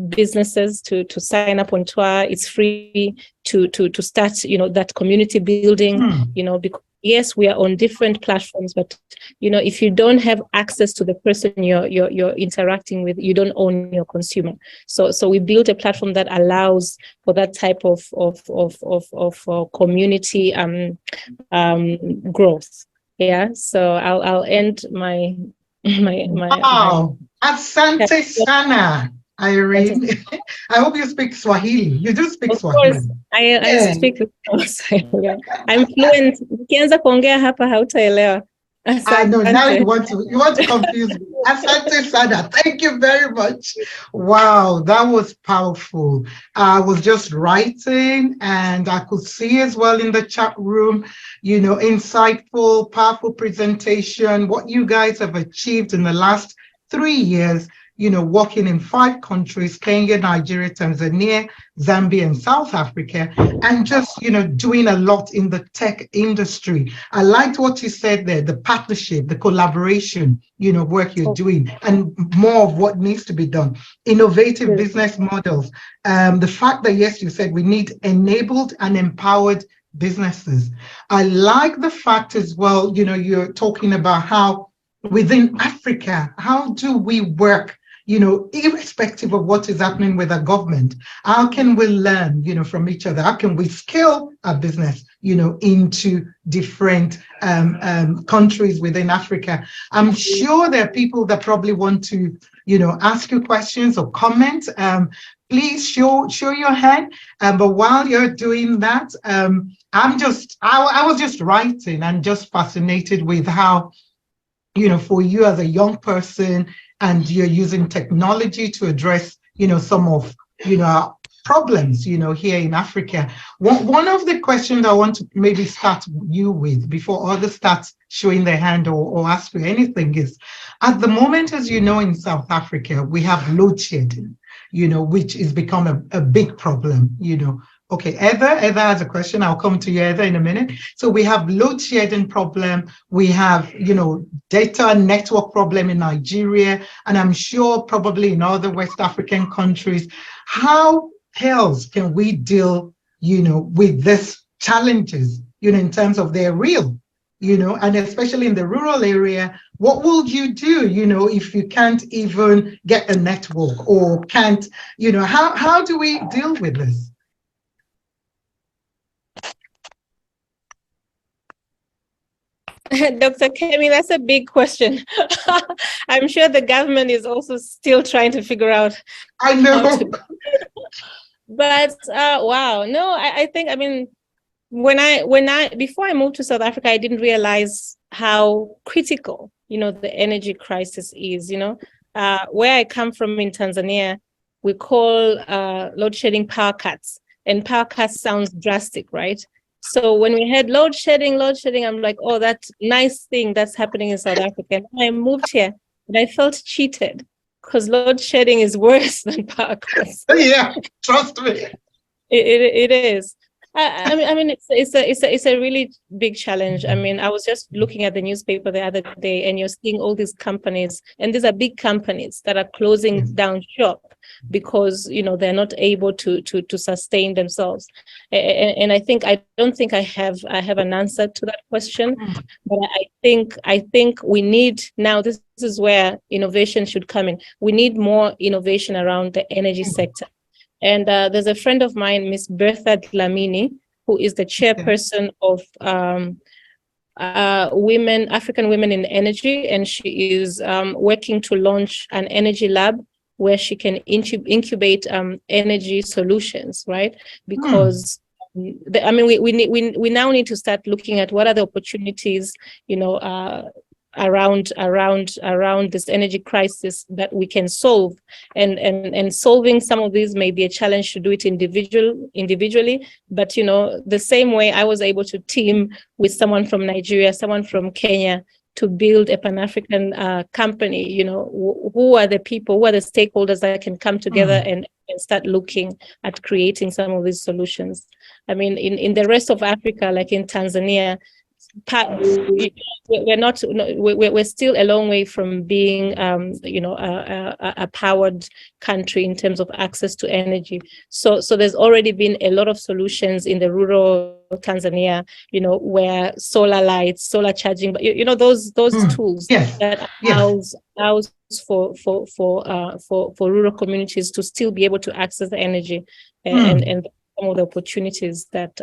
businesses to sign up on Twa. It's free to start, that community building, because yes, we are on different platforms, but if you don't have access to the person you're interacting with, you don't own your consumer. So we built a platform that allows for that type of community growth. Yeah. So I'll end my. Wow, asante sana, Irene. I hope you speak Swahili. You do speak Swahili. Of course, I speak Swahili. I'm fluent. Ukianza kuongea hapa hautaelewa. I know, now you want to confuse me. Asante sana. Thank you very much. Wow, that was powerful. I was just writing, and I could see as well in the chat room, insightful, powerful presentation, what you guys have achieved in the last 3 years, working in 5 countries, Kenya, Nigeria, Tanzania, Zambia, and South Africa, and just, doing a lot in the tech industry. I liked what you said there, the partnership, the collaboration, work you're doing, and more of what needs to be done. Innovative business models. The fact that, yes, you said we need enabled and empowered businesses. I like the fact as well, you're talking about how within Africa, how do we work, irrespective of what is happening with our government? How can we learn, from each other? How can we scale our business, into different countries within Africa? I'm sure there are people that probably want to, ask you questions or comment. Please show your hand. But while you're doing that, I was just writing and just fascinated with how, for you as a young person, and you're using technology to address, some of, problems, here in Africa. One of the questions I want to maybe start you with before others start showing their hand or ask you anything is, at the moment, as you know, in South Africa, we have load shedding, which has become a big problem, Okay, Heather has a question. I'll come to you, Heather, in a minute. So we have load shedding problem. We have, data network problem in Nigeria, and I'm sure probably in other West African countries. How else can we deal, with these challenges, in terms of they're real, and especially in the rural area? What will you do, if you can't even get a network or can't, how do we deal with this? Dr. Kemi, that's a big question. I'm sure the government is also still trying to figure out. I know. But wow, no, I think, before I moved to South Africa, I didn't realize how critical, the energy crisis is. Where I come from in Tanzania, we call load shedding power cuts, and power cuts sounds drastic, right? So when we had load shedding, I'm like, oh, that's nice thing that's happening in South Africa. And I moved here and I felt cheated because load shedding is worse than power cuts. Yeah, trust me. It is. It's a really big challenge. I was just looking at the newspaper the other day, and you're seeing all these companies, and these are big companies that are closing down shop because they're not able to sustain themselves. And I don't think I have an answer to that question, but I think we need now. This is where innovation should come in. We need more innovation around the energy sector. And there's a friend of mine, Miss Bertha Dlamini, who is the chairperson of African Women in Energy, and she is working to launch an energy lab where she can incubate energy solutions, right? Because we now need to start looking at what are the opportunities, around this energy crisis that we can solve, and solving some of these may be a challenge to do it individually, but the same way I was able to team with someone from Nigeria, someone from Kenya, to build a Pan-African company, who are the people, who are the stakeholders that can come together and start looking at creating some of these solutions. In the rest of Africa, like in Tanzania, we're still a long way from being a powered country in terms of access to energy. So there's already been a lot of solutions in the rural Tanzania, where solar lights, solar charging, but those tools that allows for rural communities to still be able to access the energy and some of the opportunities that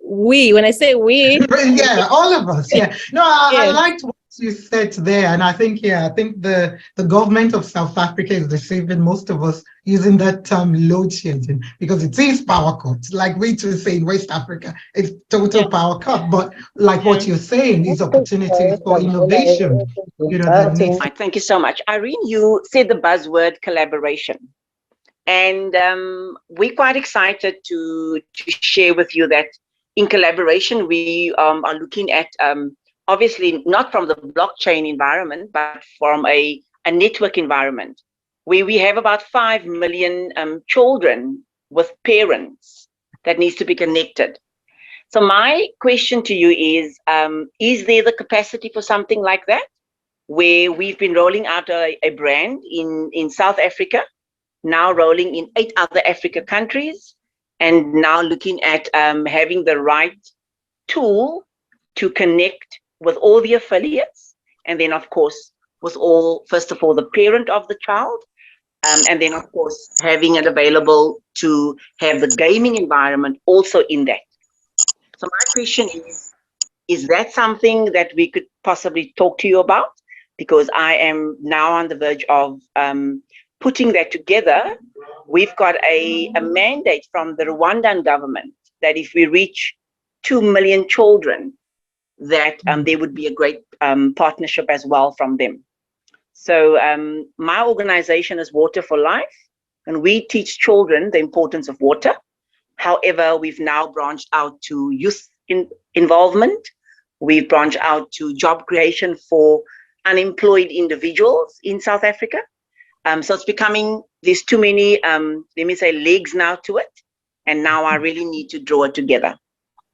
when I say we, yeah, all of us. Yeah, no, I liked what you said there, and I think the government of South Africa is deceiving most of us using that term load shedding, because it is power cut. Like we too say in West Africa, it's total power cut. But like what you're saying is opportunities for innovation. Thank you so much, Irene. You said the buzzword collaboration. And we're quite excited to share with you that in collaboration, we are looking at, obviously not from the blockchain environment, but from a network environment, where we have about 5 million children with parents that needs to be connected. So my question to you is there the capacity for something like that? Where we've been rolling out a brand in South Africa, now rolling in 8 other Africa countries, and now looking at having the right tool to connect with all the affiliates, and then of course with first of all the parent of the child, and then of course having it available to have the gaming environment also in that. So my question is that something that we could possibly talk to you about? Because I am now on the verge of putting that together. We've got a mandate from the Rwandan government that if we reach 2 million children, that there would be a great partnership as well from them. So my organization is Water for Life, and we teach children the importance of water. However, we've now branched out to youth involvement. We've branched out to job creation for unemployed individuals in South Africa. So it's becoming, there's too many, let me say, legs now to it. And now I really need to draw it together.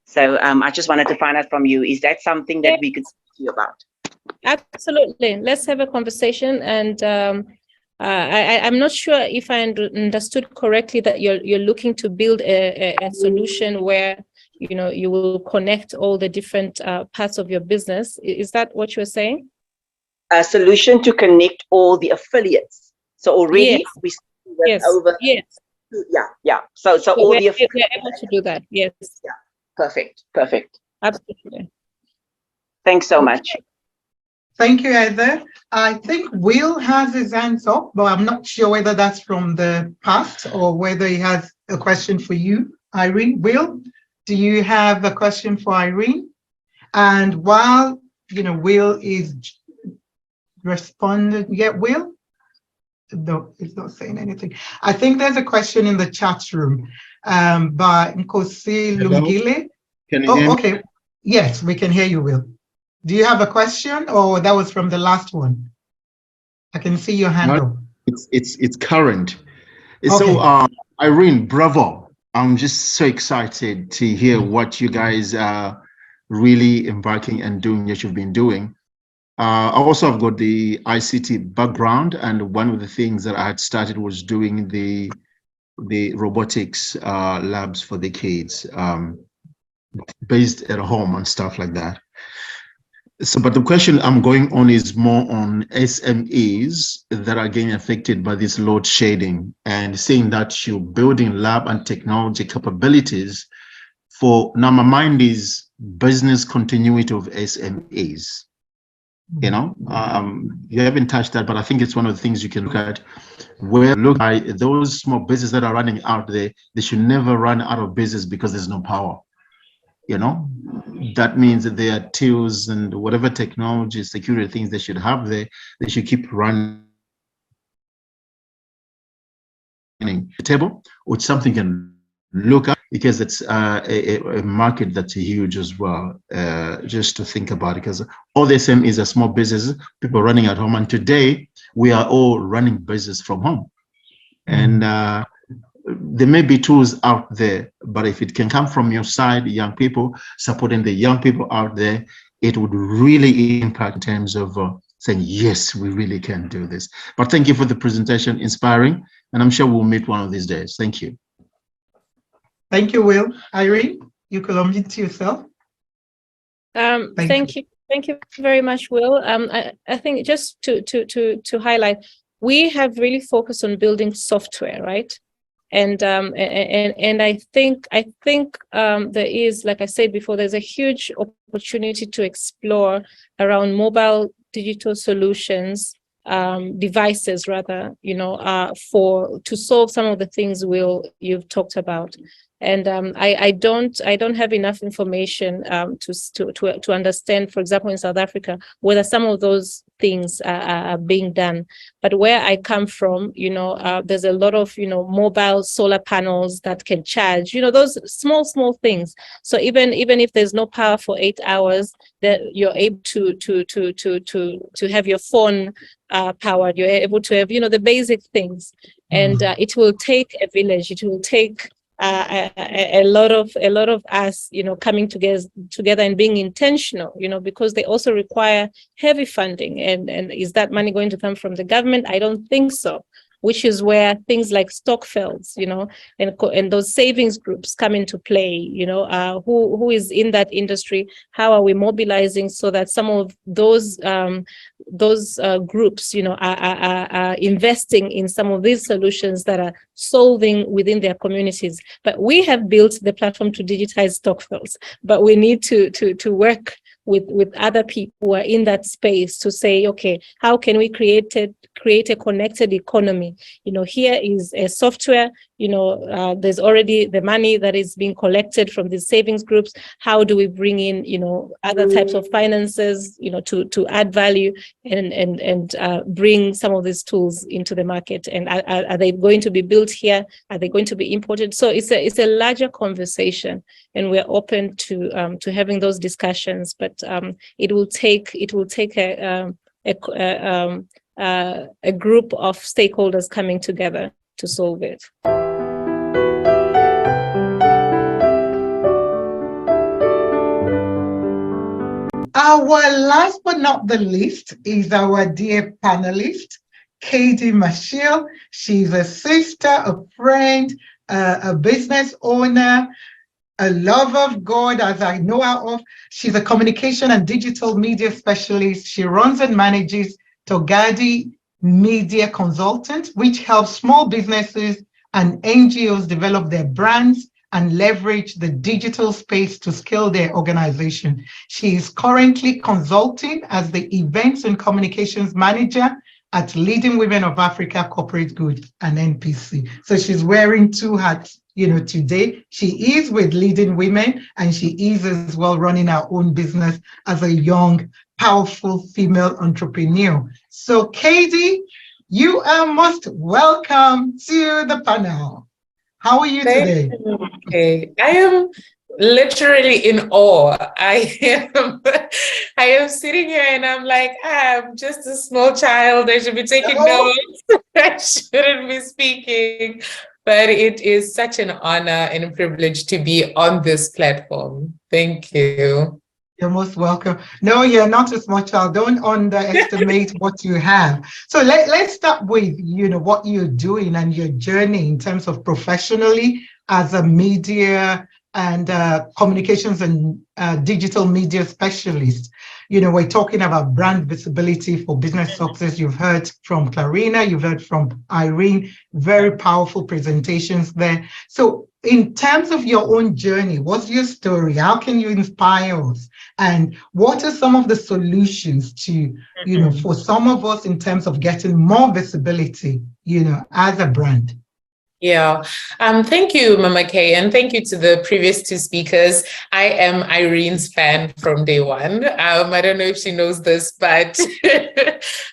So I just wanted to find out from you, is that something that we could speak to you about? Absolutely. Let's have a conversation. And I'm not sure if I understood correctly that you're looking to build a solution where, you know, you will connect all the different parts of your business. Is that what you're saying? A solution to connect all the affiliates. So already we over. Yes. Yeah. So all we're the affiliates. We're able to do that. Yes. Yeah. Perfect. Absolutely. Thanks so much. Thank you, Heather. I think Will has his hands up, but I'm not sure whether that's from the past or whether he has a question for you, Irene. Will, do you have a question for Irene? And while, you know, Will is responding, Will? No, he's not saying anything. I think there's a question in the chat room by Nkosi Lungile. Can you hear me? Okay. Yes, we can hear you, Will. Do you have a question, or that was from the last one? I can see your hand up. It's current. Okay. So Irene, bravo. I'm just so excited to hear what you guys are really embarking and doing, what you've been doing. I also have got the ICT background, and one of the things that I had started was doing the robotics labs for the kids, based at home and stuff like that. So, but the question I'm going on is more on SMEs that are getting affected by this load shedding, and seeing that you're building lab and technology capabilities for, now my mind is business continuity of SMEs. You know, you haven't touched that, but I think it's one of the things you can look at, where look at those small businesses that are running out there. They should never run out of business because there's no power. You know, that means that there are tools and whatever technology, security things they should have there, they should keep running the table, which something can look at, because it's a market that's huge as well, just to think about it, because all the same is a small business, people running at home, and today we are all running business from home. And there may be tools out there, but if it can come from your side, young people, supporting the young people out there, it would really impact in terms of saying, yes, we really can do this. But thank you for the presentation, inspiring, and I'm sure we'll meet one of these days. Thank you. Thank you, Will. Irene, you could unmute yourself. Thank you. Thank you very much, Will. I think just to highlight, we have really focused on building software, right? And I think there is, like I said before, there's a huge opportunity to explore around mobile digital solutions, devices rather, you know, to solve some of the things, Will, you've talked about. And I don't have enough information to understand, for example, in South Africa, whether some of those things are being done. But where I come from, you know, there's a lot of, you know, mobile solar panels that can charge, you know, those small things. So even if there's no power for 8 hours, that you're able to have your phone powered, you're able to have, you know, the basic things. And it will take a village. It will take a lot of us, you know, coming together and being intentional, you know, because they also require heavy funding. And is that money going to come from the government? I don't think so. Which is where things like Stockfelds, you know, and those savings groups come into play. You know, who is in that industry? How are we mobilizing so that some of those groups, you know, are investing in some of these solutions that are solving within their communities? But we have built the platform to digitize Stockfelds, but we need to work with other people who are in that space to say, okay, how can we create a connected economy? You know, here is a software, there's already the money that is being collected from these savings groups. How do we bring in, other types of finances, to add value and bring some of these tools into the market? And are they going to be built here? Are they going to be imported? So it's a larger conversation, and we're open to having those discussions. But it will take a group of stakeholders coming together to solve it. Our last but not the least is our dear panelist, Kay-Dee Mashile. She's a sister, a friend, a business owner, a lover of God, as I know her of. She's a communication and digital media specialist. She runs and manages Taugadi Media Consultant, which helps small businesses and NGOs develop their brands and leverage the digital space to scale their organization. She is currently consulting as the Events and Communications Manager at Leading Women of Africa Corporate Good and NPC. So she's wearing two hats, today. She is with Leading Women, and she is as well running her own business as a young, powerful female entrepreneur. So Kay-Dee, you are most welcome to the panel. How are you today? Okay, I am literally in awe. I am sitting here and I'm like, I'm just a small child. I should be taking notes. I shouldn't be speaking. But it is such an honor and a privilege to be on this platform. Thank you. You're most welcome. No, you're not a small child. Don't underestimate what you have. So let's start with, what you're doing and your journey in terms of professionally as a media and communications and digital media specialist. We're talking about brand visibility for business success. You've heard from Clarina, you've heard from Irene, very powerful presentations there. So in terms of your own journey, what's your story? How can you inspire us? And what are some of the solutions to, for some of us in terms of getting more visibility, as a brand? Yeah. Thank you, Mama Kay, and thank you to the previous two speakers. I am Irene's fan from day one. I don't know if she knows this, but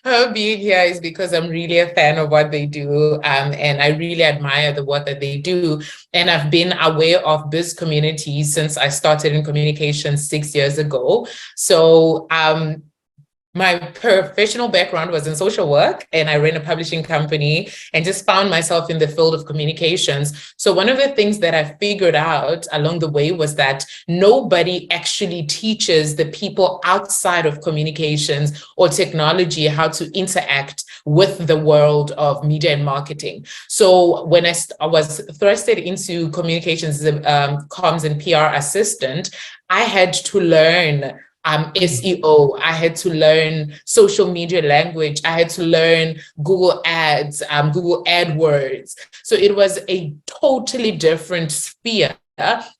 her being here is because I'm really a fan of what they do, and I really admire the work that they do. And I've been aware of BizCommunity since I started in communications 6 years ago. So my professional background was in social work, and I ran a publishing company and just found myself in the field of communications. So one of the things that I figured out along the way was that nobody actually teaches the people outside of communications or technology how to interact with the world of media and marketing. So when I was thrusted into communications, comms and PR assistant, I had to learn SEO, I had to learn social media language, I had to learn Google Ads, Google AdWords. So it was a totally different sphere.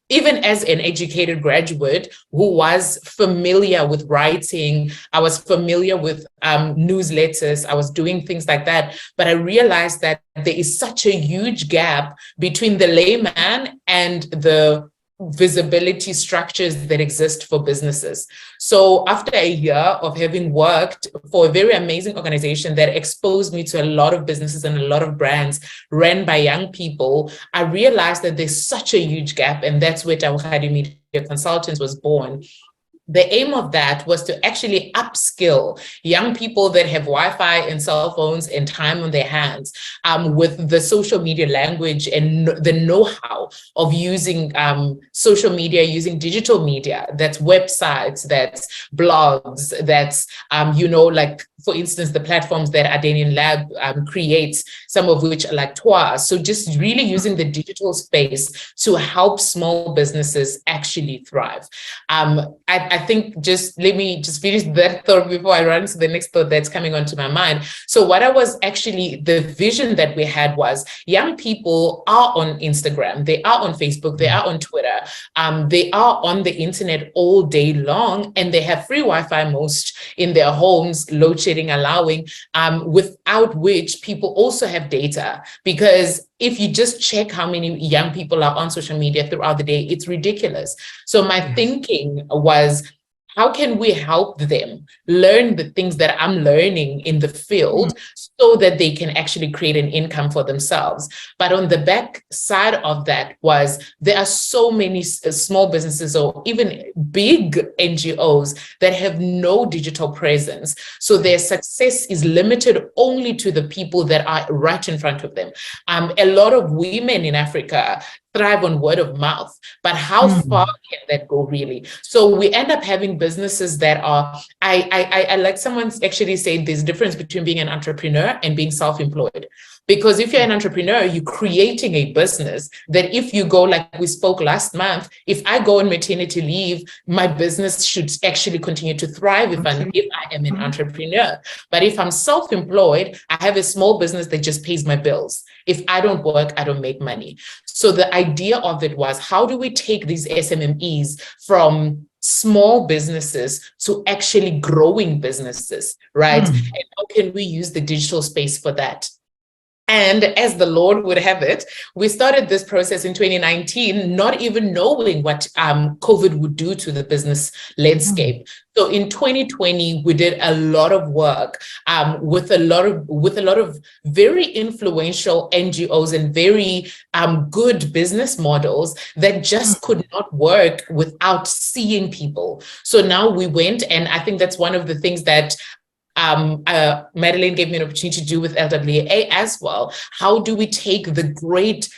Even as an educated graduate who was familiar with writing, I was familiar with newsletters, I was doing things like that. But I realized that there is such a huge gap between the layman and the visibility structures that exist for businesses. So after a year of having worked for a very amazing organization that exposed me to a lot of businesses and a lot of brands run by young people, I realized that there's such a huge gap, and that's where Taugadi Media Consultants was born. The aim of that was to actually upskill young people that have Wi-Fi and cell phones and time on their hands with the social media language and the know-how of using social media, using digital media. That's websites, that's blogs, that's, like, for instance, the platforms that Adanian Lab creates, some of which are like Twa. So just really using the digital space to help small businesses actually thrive. I think let me finish that thought before I run to the next thought that's coming onto my mind. So what I was actually, the vision that we had was young people are on Instagram, they are on Facebook, they are on Twitter, they are on the internet all day long, and they have free Wi-Fi most in their homes, load shedding allowing, without which people also have data, because if you just check how many young people are on social media throughout the day, it's ridiculous. So my thinking was, how can we help them learn the things that I'm learning in the field so that they can actually create an income for themselves? But on the back side of that was, there are so many small businesses or even big NGOs that have no digital presence. So their success is limited only to the people that are right in front of them. A lot of women in Africa thrive on word of mouth, but how far can that go really? So we end up having businesses that are, I like someone actually said there's a difference between being an entrepreneur and being self-employed. Because if you're an entrepreneur, you're creating a business that if you go, like we spoke last month, if I go on maternity leave, my business should actually continue to thrive if I am an entrepreneur. But if I'm self-employed, I have a small business that just pays my bills. If I don't work, I don't make money. So the idea of it was, how do we take these SMMEs from small businesses to actually growing businesses, right? And how can we use the digital space for that? And as the Lord would have it, we started this process in 2019, not even knowing what COVID would do to the business landscape. So in 2020, we did a lot of work with a lot of very influential NGOs and very good business models that just could not work without seeing people. So now we went, and I think that's one of the things that Madeline gave me an opportunity to do with LWA as well. How do we take the great,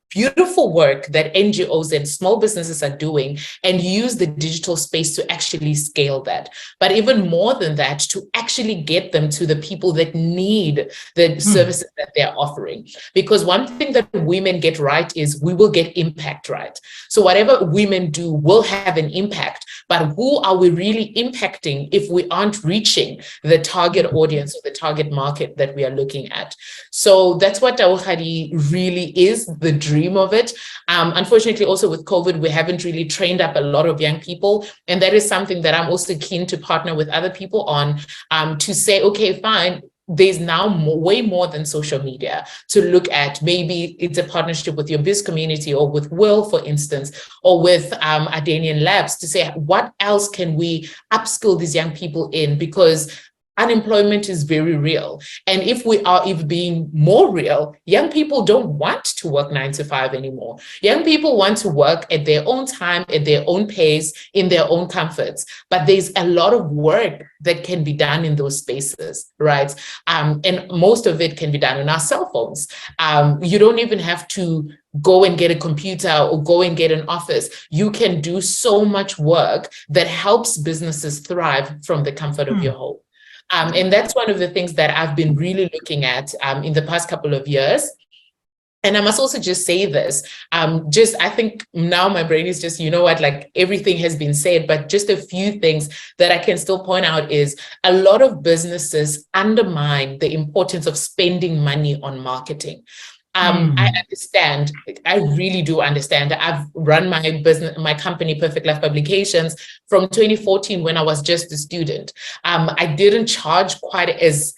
beautiful work that NGOs and small businesses are doing and use the digital space to actually scale that? But even more than that, to actually get them to the people that need the services that they're offering. Because one thing that women get right is we will get impact right. So whatever women do will have an impact, but who are we really impacting if we aren't reaching the target audience or the target market that we are looking at? So that's what Taugadi really is, the dream of it. Unfortunately, also with COVID, we haven't really trained up a lot of young people. And that is something that I'm also keen to partner with other people on, to say, okay, fine, there's now way more than social media to look at. Maybe it's a partnership with your BizCommunity or with Will, for instance, or with Adanian Labs, to say, what else can we upskill these young people in? Because unemployment is very real. And if we are even being more real, young people don't want to work 9 to 5 anymore. Young people want to work at their own time, at their own pace, in their own comforts. But there's a lot of work that can be done in those spaces, right? And most of it can be done on our cell phones. You don't even have to go and get a computer or go and get an office. You can do so much work that helps businesses thrive from the comfort of your home. And that's one of the things that I've been really looking at in the past couple of years. And I must also just say this, I think now my brain is just, you know what, like everything has been said, but just a few things that I can still point out is a lot of businesses undermine the importance of spending money on marketing. I understand. I really do understand. I've run my business, my company, Perfect Life Publications, from 2014 when I was just a student. I didn't charge quite as,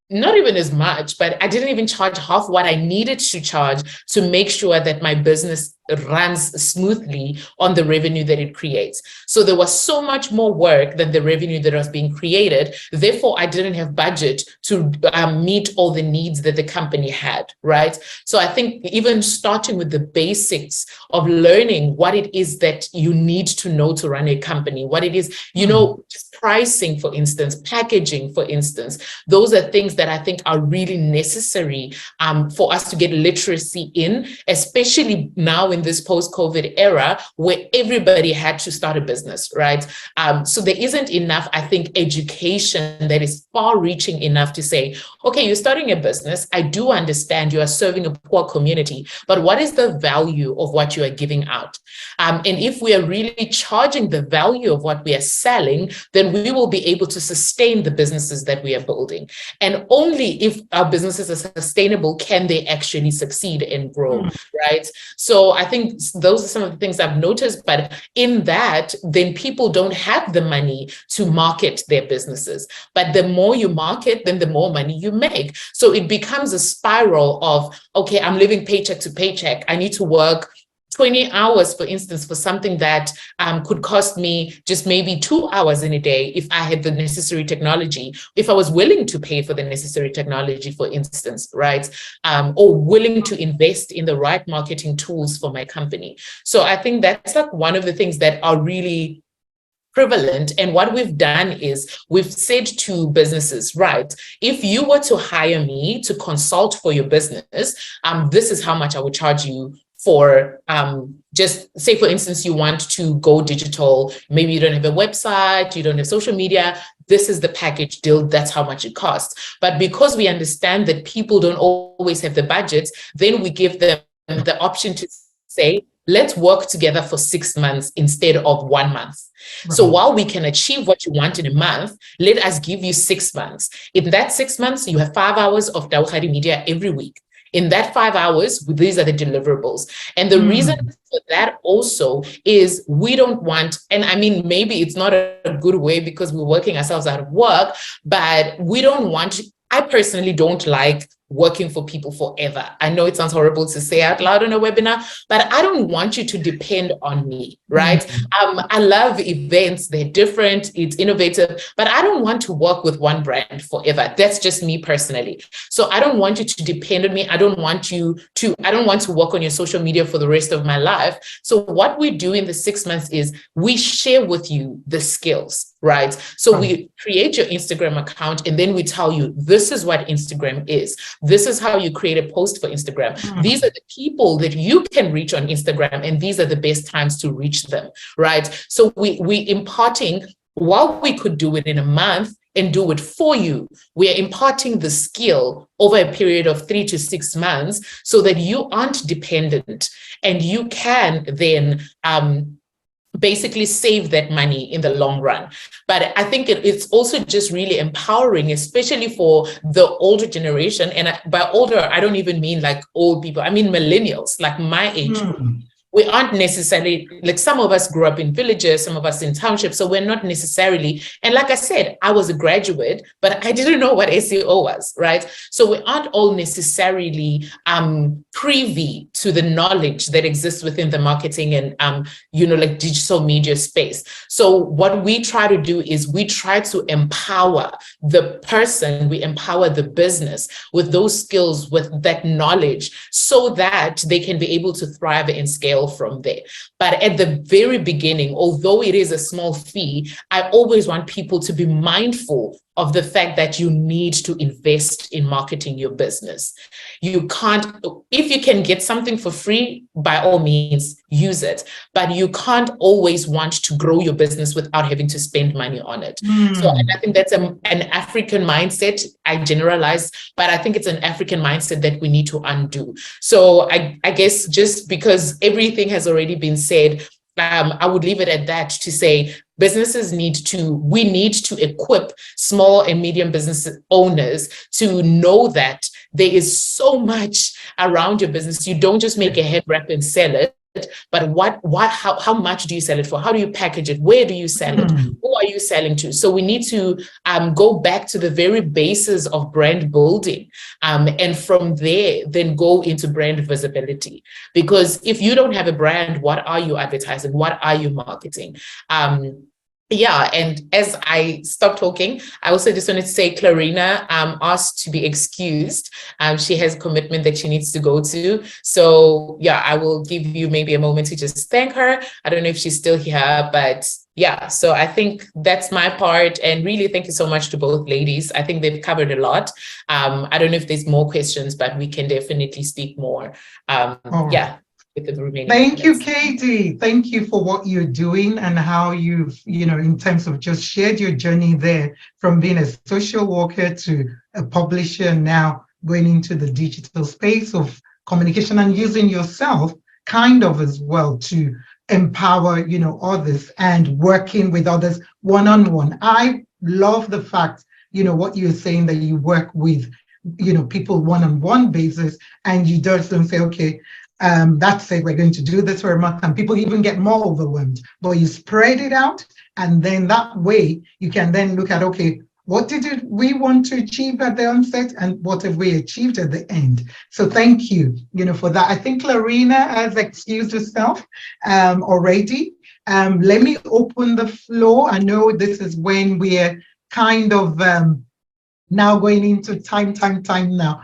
not even as much, but I didn't even charge half what I needed to charge to make sure that my business runs smoothly on the revenue that it creates. So there was so much more work than the revenue that was being created. Therefore, I didn't have budget to meet all the needs that the company had, right? So I think even starting with the basics of learning what it is that you need to know to run a company, what it is, you know, just pricing, for instance, packaging, for instance, those are things that I think are really necessary for us to get literacy in, especially now in this post-COVID era where everybody had to start a business, right? So there isn't enough, I think, education that is far-reaching enough to say, okay, you're starting a business. I do understand you are serving a poor community, but what is the value of what you are giving out? And if we are really charging the value of what we are selling, then we will be able to sustain the businesses that we are building. And only if our businesses are sustainable can they actually succeed and grow, right? So I think those are some of the things I've noticed, but in that, then people don't have the money to market their businesses. But the more you market, then the more money you make. So it becomes a spiral of, okay, I'm living paycheck to paycheck. I need to work 20 hours, for instance, for something that could cost me just maybe 2 hours in a day if I had the necessary technology, if I was willing to pay for the necessary technology, for instance, right? Or willing to invest in the right marketing tools for my company. So I think that's like one of the things that are really prevalent. And what we've done is we've said to businesses, right, if you were to hire me to consult for your business, this is how much I would charge you for, just say, for instance, you want to go digital, maybe you don't have a website, you don't have social media, this is the package deal, that's how much it costs. But because we understand that people don't always have the budgets, then we give them the option to say, let's work together for 6 months instead of 1 month. Right. So while we can achieve what you want in a month, let us give you 6 months. In that 6 months, you have 5 hours of Taugadi media every week. In that 5 hours, these are the deliverables. And the reason for that also is we don't want, and I mean, maybe it's not a good way because we're working ourselves out of work, but we don't want, I personally don't like working for people forever. I know it sounds horrible to say out loud on a webinar, but I don't want you to depend on me, right? I love events, they're different, it's innovative, but I don't want to work with one brand forever. That's just me personally. So I don't want you to depend on me. I don't want to work on your social media for the rest of my life. So what we do in the 6 months is we share with you the skills, right? So we create your Instagram account and then we tell you, this is what Instagram is. This is how you create a post for Instagram. These are the people that you can reach on Instagram, and these are the best times to reach them, right? So we imparting, while we could do it in a month and do it for you, we are imparting the skill over a period of 3 to 6 months so that you aren't dependent and you can then basically save that money in the long run. But I think it's also just really empowering, especially for the older generation. And by older, I don't even mean like old people. I mean millennials, like my age. We aren't necessarily, like some of us grew up in villages, some of us in townships, so we're not necessarily, and like I said, I was a graduate, but I didn't know what SEO was, right? So we aren't all necessarily privy to the knowledge that exists within the marketing and, like digital media space. So what we try to do is we try to empower the person, we empower the business with those skills, with that knowledge, so that they can be able to thrive and scale from there. But at the very beginning, although it is a small fee, I always want people to be mindful of the fact that you need to invest in marketing your business. You can't, if you can get something for free, by all means, use it. But you can't always want to grow your business without having to spend money on it. So I think that's an African mindset. I generalize, but I think it's an African mindset that we need to undo. So I guess just because everything has already been said, I would leave it at that to say businesses we need to equip small and medium business owners to know that there is so much around your business. You don't just make a head wrap and sell it, but how much do you sell it for? How do you package it? Where do you sell it? Who are you selling to? So we need to go back to the very basis of brand building. And from there, then go into brand visibility. Because if you don't have a brand, what are you advertising? What are you marketing? Yeah, and as I stop talking, I also just wanted to say Clarina asked to be excused. She has a commitment that she needs to go to. So yeah, I will give you maybe a moment to just thank her. I don't know if she's still here, but yeah, so I think that's my part. And really, thank you so much to both ladies. I think they've covered a lot. I don't know if there's more questions, but we can definitely speak more. Yeah. Thank you, Kay-Dee. Thank you for what you're doing and how you've, in terms of just shared your journey there from being a social worker to a publisher, now going into the digital space of communication and using yourself kind of as well to empower, others and working with others one-on-one. I love the fact, what you're saying, that you work with, people one-on-one basis, and you just don't say, okay, that's it, we're going to do this for a month, and people even get more overwhelmed. But you spread it out, and then that way you can then look at, okay, what did we want to achieve at the onset, and what have we achieved at the end? So thank you, for that. I think Clarina has excused herself already. Let me open the floor. I know this is when we're kind of now going into time now.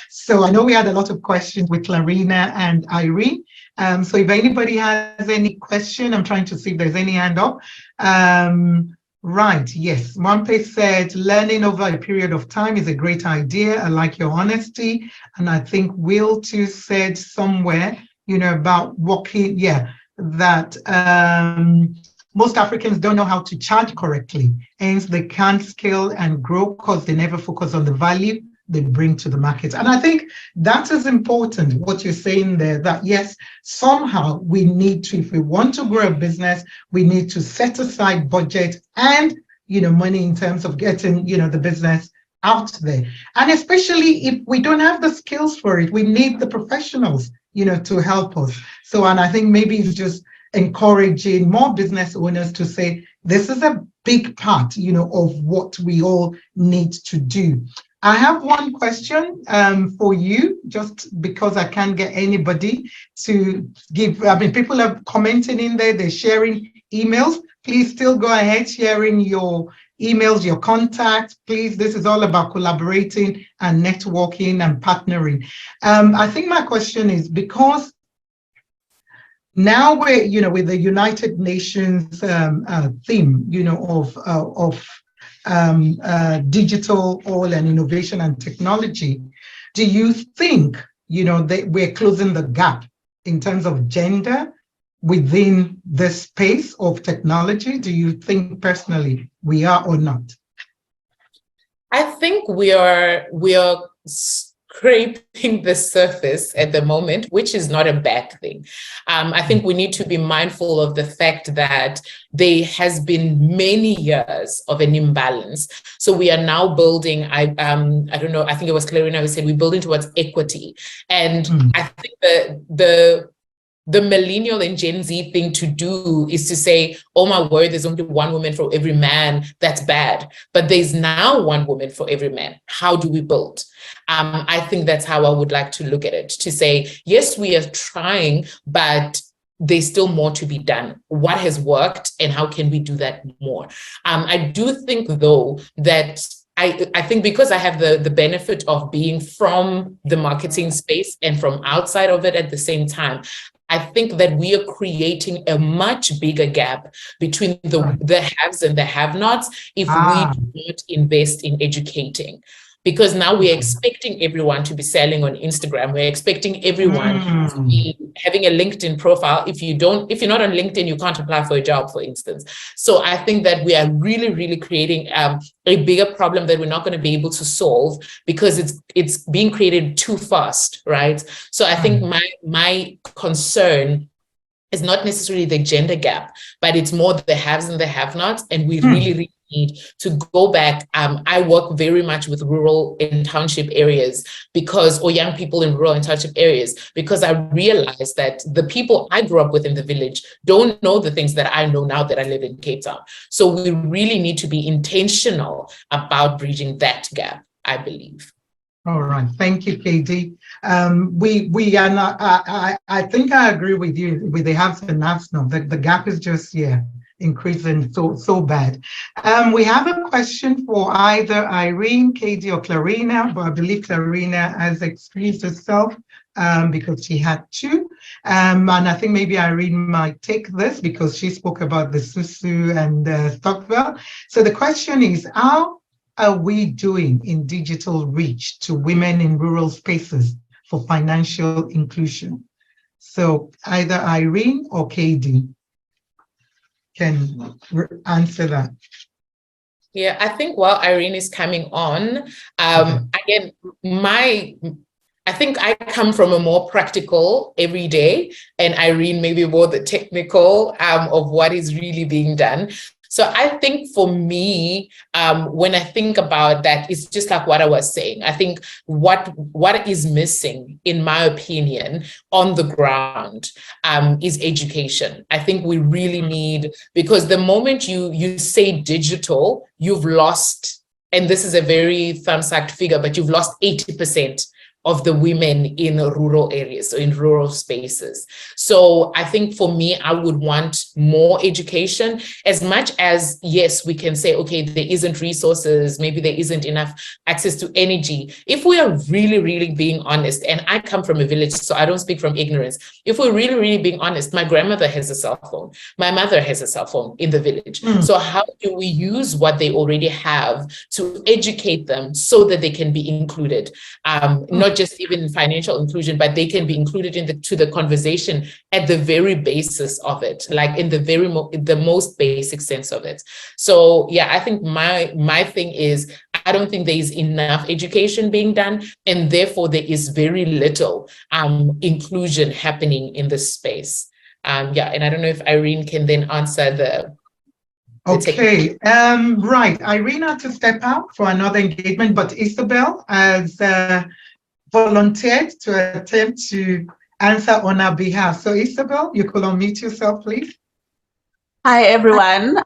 So I know we had a lot of questions with Clarina and Irene. So if anybody has any question, I'm trying to see if there's any hand up. Right, yes. Mwampe said, learning over a period of time is a great idea. I like your honesty. And I think Will too said somewhere, about working, that most Africans don't know how to charge correctly. Hence, they can't scale and grow because they never focus on the value they bring to the market. And I think that is important, what you're saying there, that yes, somehow we need to, if we want to grow a business, we need to set aside budget and, money in terms of getting, the business out there. And especially if we don't have the skills for it, we need the professionals, to help us. So, and I think maybe it's just encouraging more business owners to say, this is a big part, of what we all need to do. I have one question for you, just because I can't get anybody to give, people are commenting in there, they're sharing emails. Please still go ahead sharing your emails, your contacts. Please, this is all about collaborating and networking and partnering. I think my question is, because now we're, with the United Nations theme, of digital oil and innovation and technology, do you think, that we're closing the gap in terms of gender within the space of technology? Do you think personally we are or not? I think we are scraping the surface at the moment, which is not a bad thing. I think we need to be mindful of the fact that there has been many years of an imbalance. So we are now building, I don't know, I think it was Clarina who said we're building towards equity. And I think the millennial and Gen Z thing to do is to say, oh my word, there's only one woman for every man. That's bad. But there's now one woman for every man. How do we build? I think that's how I would like to look at it, to say, yes, we are trying, but there's still more to be done. What has worked and how can we do that more? I do think, though, that I think because I have the benefit of being from the marketing space and from outside of it at the same time, I think that we are creating a much bigger gap between the haves and the have-nots if we do not invest in educating. Because now we're expecting everyone to be selling on Instagram. We're expecting everyone to be having a LinkedIn profile. If you're not on LinkedIn, you can't apply for a job, for instance. So I think that we are really, really creating a bigger problem that we're not going to be able to solve because it's being created too fast, right? So I think my concern is not necessarily the gender gap, but it's more the haves and the have-nots. And we really need to go back. I work very much with rural and township areas or young people in rural and township areas, because I realize that the people I grew up with in the village don't know the things that I know now that I live in Cape Town. So we really need to be intentional about bridging that gap, I believe. All right, thank you, Kay-Dee. We are not. I think I agree with you with the haves and nots now. The gap is just increasing so bad. We have a question for either Irene, Kay-Dee, or Clarina, but I believe Clarina has excused herself because she had to. And I think maybe Irene might take this because she spoke about the Susu and Stockwell. So the question is, how are we doing in digital reach to women in rural spaces for financial inclusion? So either Irene or Kay-Dee can answer that. Yeah, I think while Irene is coming on, again, I think I come from a more practical everyday, and Irene maybe more the technical of what is really being done. So I think for me, when I think about that, it's just like what I was saying. I think what is missing, in my opinion, on the ground is education. I think we really need, because the moment you say digital, you've lost, and this is a very thumbsucked figure, but you've lost 80% of the women in rural areas or in rural spaces. So I think for me, I would want more education, as much as, yes, we can say, okay, there isn't resources, maybe there isn't enough access to energy. If we are really, really being honest, and I come from a village, so I don't speak from ignorance. If we're really, really being honest, my grandmother has a cell phone. My mother has a cell phone in the village. So how do we use what they already have to educate them so that they can be included? Not just even financial inclusion, but they can be included into the conversation at the very basis of it, like in the most basic sense of it. So yeah, I think my thing is, I don't think there is enough education being done, and therefore there is very little inclusion happening in this space. Yeah, and I don't know if Irene can then answer the okay, right. Irene had to step out for another engagement, but Isabel has volunteered to attempt to answer on our behalf. So Isabel, you could unmute yourself, please. Hi, everyone.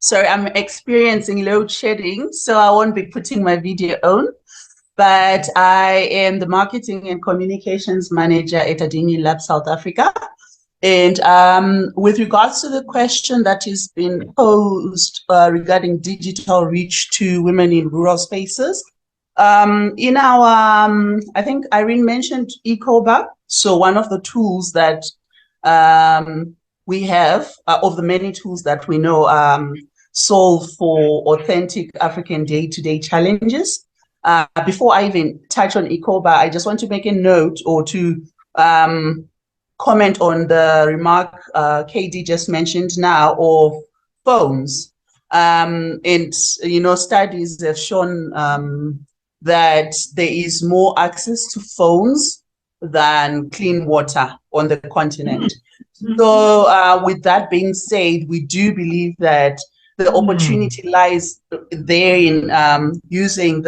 Sorry, I'm experiencing load shedding, so I won't be putting my video on, but I am the Marketing and Communications Manager at Adanian Lab South Africa. And with regards to the question that has been posed regarding digital reach to women in rural spaces, in our, I think Irene mentioned Ecoba. So one of the tools that we have, of the many tools that we know solve for authentic African day-to-day challenges. Before I even touch on Ecoba, I just want to make a note or to comment on the remark Kay-Dee just mentioned now of phones. And, you know, studies have shown that there is more access to phones than clean water on the continent. So with that being said, we do believe that the opportunity lies there in using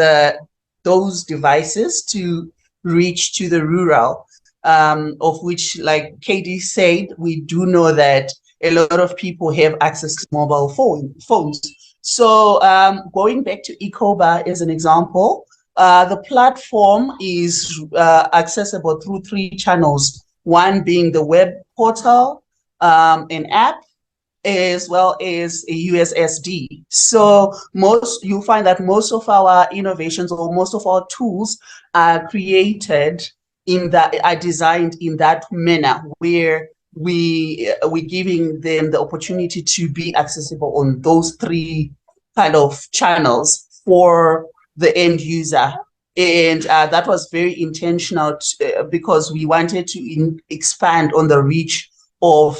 those devices to reach to the rural, of which, like Kay-Dee said, we do know that a lot of people have access to mobile phones. So going back to Ecoba as an example, the platform is accessible through 3 channels, one being the web portal, an app, as well as a USSD. So you'll find that most of our innovations or most of our tools are created are designed in that manner, where we're giving them the opportunity to be accessible on those 3 kind of channels for the end user. And that was very intentional because we wanted to expand on the reach of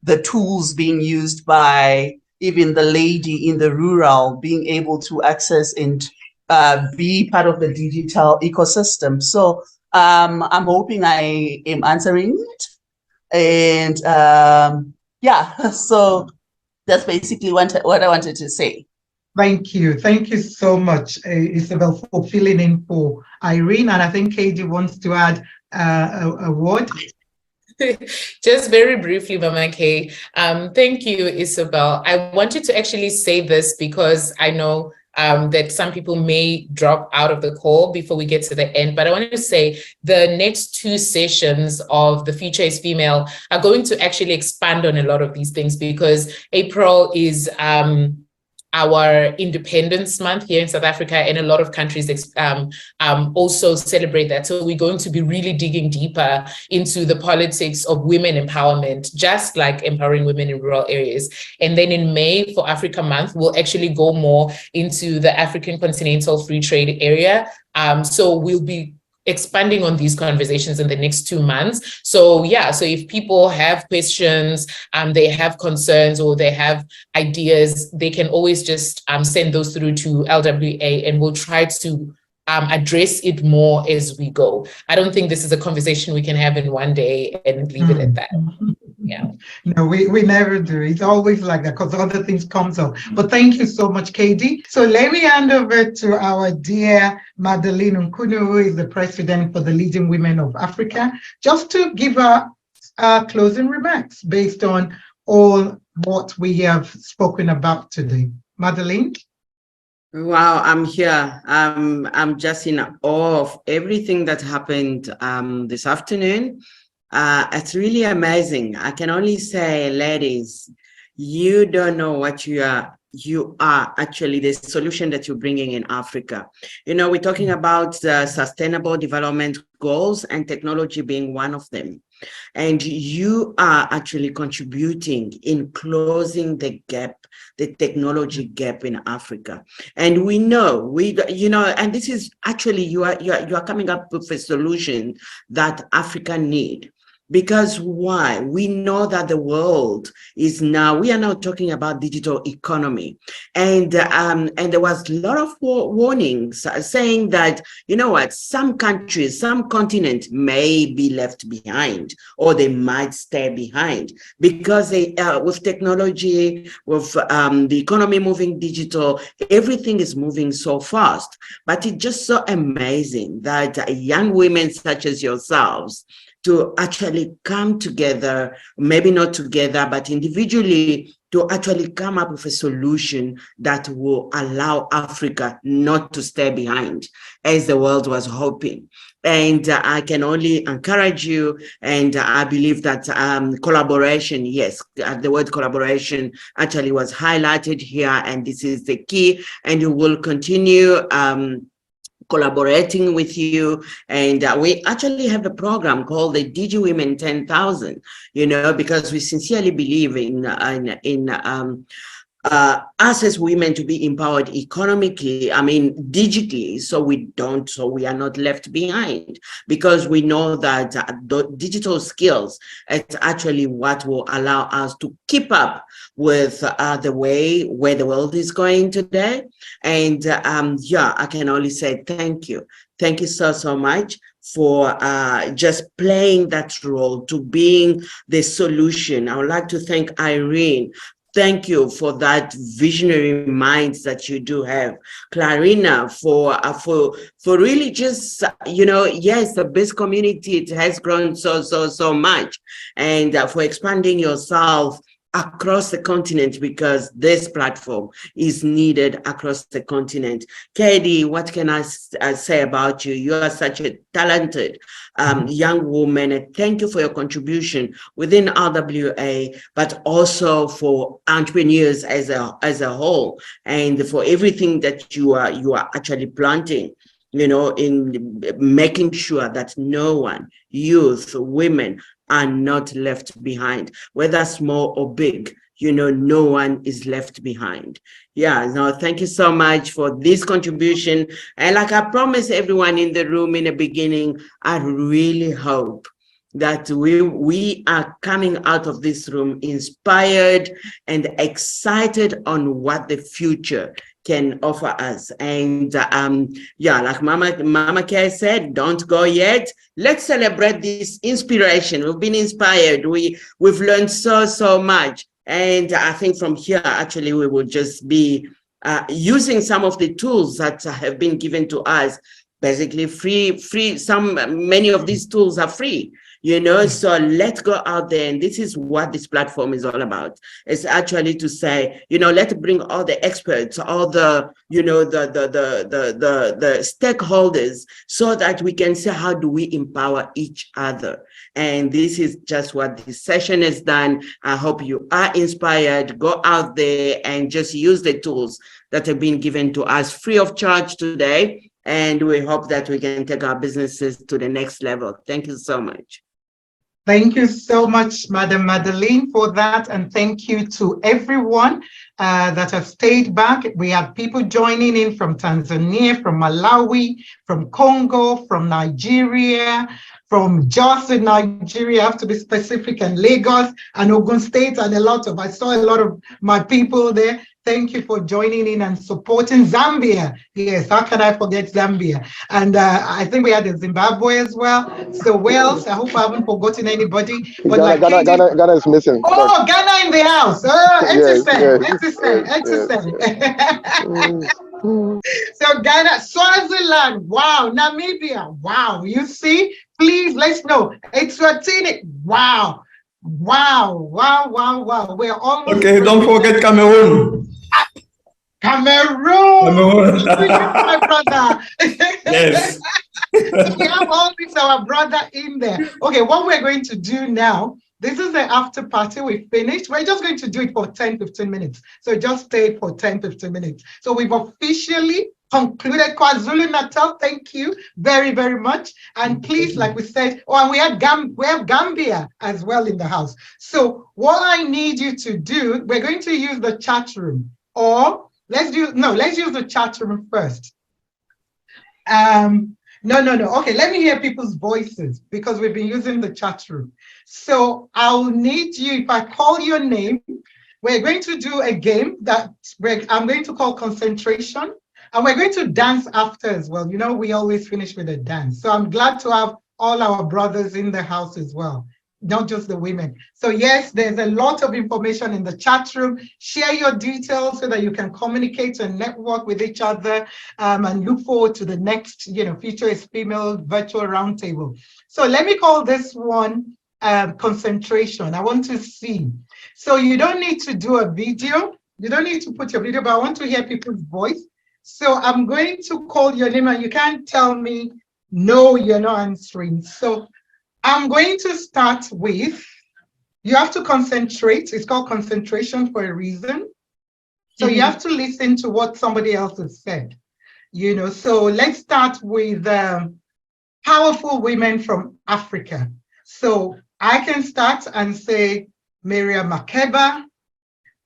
the tools being used by even the lady in the rural, being able to access and be part of the digital ecosystem. So I'm hoping I am answering it. And yeah, so that's basically what I wanted to say. Thank you. Thank you so much, Isabel, for filling in for Irene. And I think Kay-Dee wants to add a word. Just very briefly, Mama Kay. Thank you, Isabel. I wanted to actually say this because I know that some people may drop out of the call before we get to the end, but I wanted to say the next 2 sessions of The Future is Female are going to actually expand on a lot of these things, because April is our Independence Month here in South Africa, and a lot of countries also celebrate that. So we're going to be really digging deeper into the politics of women empowerment, just like empowering women in rural areas. And then in May, for Africa Month, we'll actually go more into the African Continental Free Trade Area. So we'll be expanding on these conversations in the next 2 months. So yeah, so if people have questions, they have concerns, or they have ideas, they can always just send those through to LWA, and we'll try to address it more as we go. I don't think this is a conversation we can have in one day and leave it at that. Yeah. No, we never do. It's always like that because other things comes up. But thank you so much, Kay-Dee. So let me hand over to our dear Madeleine Nkunu, who is the president for the Leading Women of Africa, just to give her closing remarks based on all what we have spoken about today. Madeleine? Wow, I'm here. I'm just in awe of everything that happened this afternoon. It's really amazing. I can only say, ladies, you don't know what you are actually the solution that you're bringing in Africa. You know, we're talking about the sustainable development goals and technology being one of them. And you are actually contributing in closing the gap, the technology gap in Africa. And we know, and this is actually, you are coming up with a solution that Africa need. Because why? We know that the world is now, we are now talking about digital economy. And there was a lot of warnings saying that, you know what, some countries, some continents may be left behind, or they might stay behind because they, with technology, with the economy moving digital, everything is moving so fast. But it's just so amazing that young women such as yourselves to actually come together, maybe not together, but individually, to actually come up with a solution that will allow Africa not to stay behind, as the world was hoping. And I can only encourage you, and I believe that collaboration, yes, the word collaboration actually was highlighted here, and this is the key, and you will continue collaborating with you. And we actually have a program called the DG Women 10,000, you know, because we sincerely believe in us as women to be empowered economically, digitally, so we are not left behind, because we know that the digital skills is actually what will allow us to keep up with the way where the world is going today. And I can only say thank you. Thank you so much for just playing that role, to being the solution. I would like to thank Irene. Thank you for that visionary minds that you do have. Clarina, for really just, yes, the BizCommunity, it has grown so much. And for expanding yourself across the continent, because this platform is needed across the continent. Kay-Dee, what can I say about you? You are such a talented young woman, and thank you for your contribution within RWA, but also for entrepreneurs as a whole, and for everything that you are actually planting, in making sure that no one, youth, women, are not left behind, whether small or big. No one is left behind. Thank you so much for this contribution. And like I promised everyone in the room in the beginning, I really hope that we are coming out of this room inspired and excited on what the future can offer us. And like Mama Kay said, don't go yet. Let's celebrate this inspiration. We've been inspired. We've learned so much. And I think from here, actually, we will just be using some of the tools that have been given to us, basically free. Many of these tools are free. So let's go out there, and this is what this platform is all about. It's actually to say, let's bring all the experts, all the, the stakeholders, so that we can say, how do we empower each other? And this is just what this session has done. I hope you are inspired. Go out there and just use the tools that have been given to us free of charge today. And we hope that we can take our businesses to the next level. Thank you so much. Thank you so much, Madam Madeleine, for that. And thank you to everyone that have stayed back. We have people joining in from Tanzania, from Malawi, from Congo, from Nigeria, from Jos in Nigeria, I have to be specific, and Lagos and Ogun State, and I saw a lot of my people there. Thank you for joining in and supporting Zambia. Yes, how can I forget Zambia? And I think we had a Zimbabwe as well. So Wales, I hope I haven't forgotten anybody. But Ghana is missing. Oh, Ghana in the house. Oh, Yes, So Ghana, Swaziland, wow, Namibia, wow. You see, please let's know. Eswatini, wow. Wow. We're almost okay. Don't forget Cameroon. Cameroon. My brother. Yes. We have all this our brother in there. Okay, what we're going to do now, this is the after party. We finished. We're just going to do it for 10-15 minutes. So just stay for 10-15 minutes. So we've officially concluded KwaZulu-Natal. Thank you very, very much. And please, like we said, and we have Gambia as well in the house. So what I need you to do, we're going to use the chat room, or let's use the chat room first. No. Okay, let me hear people's voices because we've been using the chat room. So I'll need you, if I call your name, we're going to do a game that I'm going to call concentration, and we're going to dance after as well. You know, we always finish with a dance. So I'm glad to have all our brothers in the house as well, not just the women. So yes, there's a lot of information in the chat room. Share your details so that you can communicate and network with each other, and look forward to the next, Future is Female virtual roundtable. So let me call this one concentration. I want to see. So you don't need to do a video. You don't need to put your video, but I want to hear people's voice. So I'm going to call your name and you can't tell me, no, you're not answering. So I'm going to start with, you have to concentrate. It's called concentration for a reason. So you have to listen to what somebody else has said, So let's start with powerful women from Africa. So I can start and say Miriam Makeba.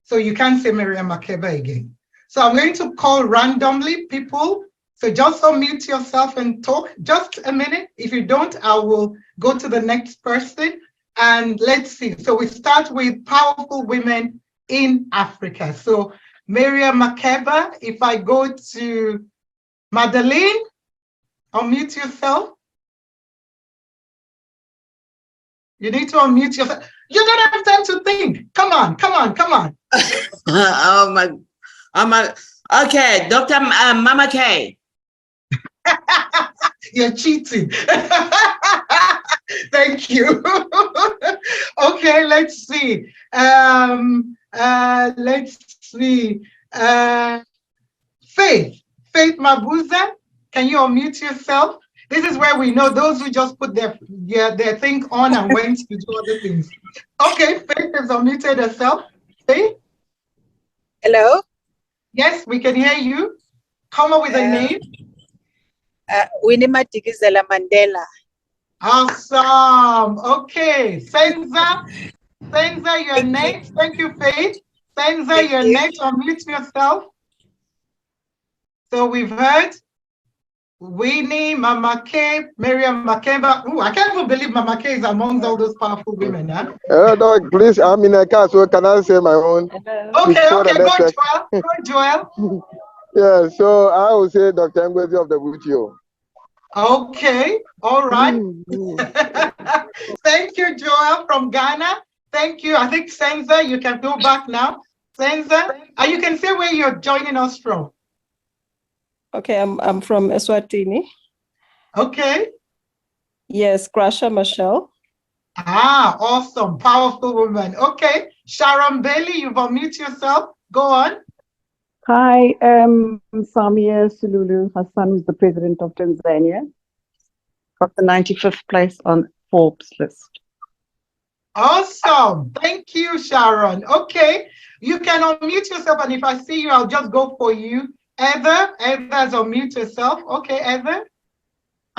So you can't say Miriam Makeba again. So I'm going to call randomly people. So just unmute yourself and talk just a minute. If you don't, I will go to the next person and let's see. So we start with powerful women in Africa. So Miriam Makeba, if I go to Madeline, unmute yourself. You need to unmute yourself. You don't have time to think. Come on. Okay, Dr. Mama Kay. You're cheating. Thank you. Okay, let's see. Faith Mabuza, can you unmute yourself? This is where we know those who just put their thing on and went to do other things. Okay, Faith has unmuted herself. Faith? Hello? Yes, we can hear you. Come up with a name. Winnie Madikizela Mandela. Awesome. Okay, Senza, you're next. Thank you, Faith. Senza, you're next. Unmute yourself. So we've heard Winnie, Mama Kay, Miriam Makeba. Oh, I can't even believe Mama Kay is among all those powerful women, huh? No, please, I'm in a car, so can I say my own? Okay, go Joel. Yeah, so I will say Dr. Ngwezi of the Butio. Okay, all right. Thank you, Joel from Ghana. Thank you. I think Senza, you can go back now. Senza, you can say where you're joining us from. Okay, I'm from Eswatini. Okay. Yes, Krasha Mashile. Ah, awesome. Powerful woman. Okay. Sharon Bailey, you've unmuted yourself. Go on. Hi, Samia Suluhu Hassan, who's the president of Tanzania. Got the 95th place on Forbes list. Awesome. Thank you, Sharon. Okay. You can unmute yourself, and if I see you, I'll just go for you. Heather has unmute yourself. Okay, Heather.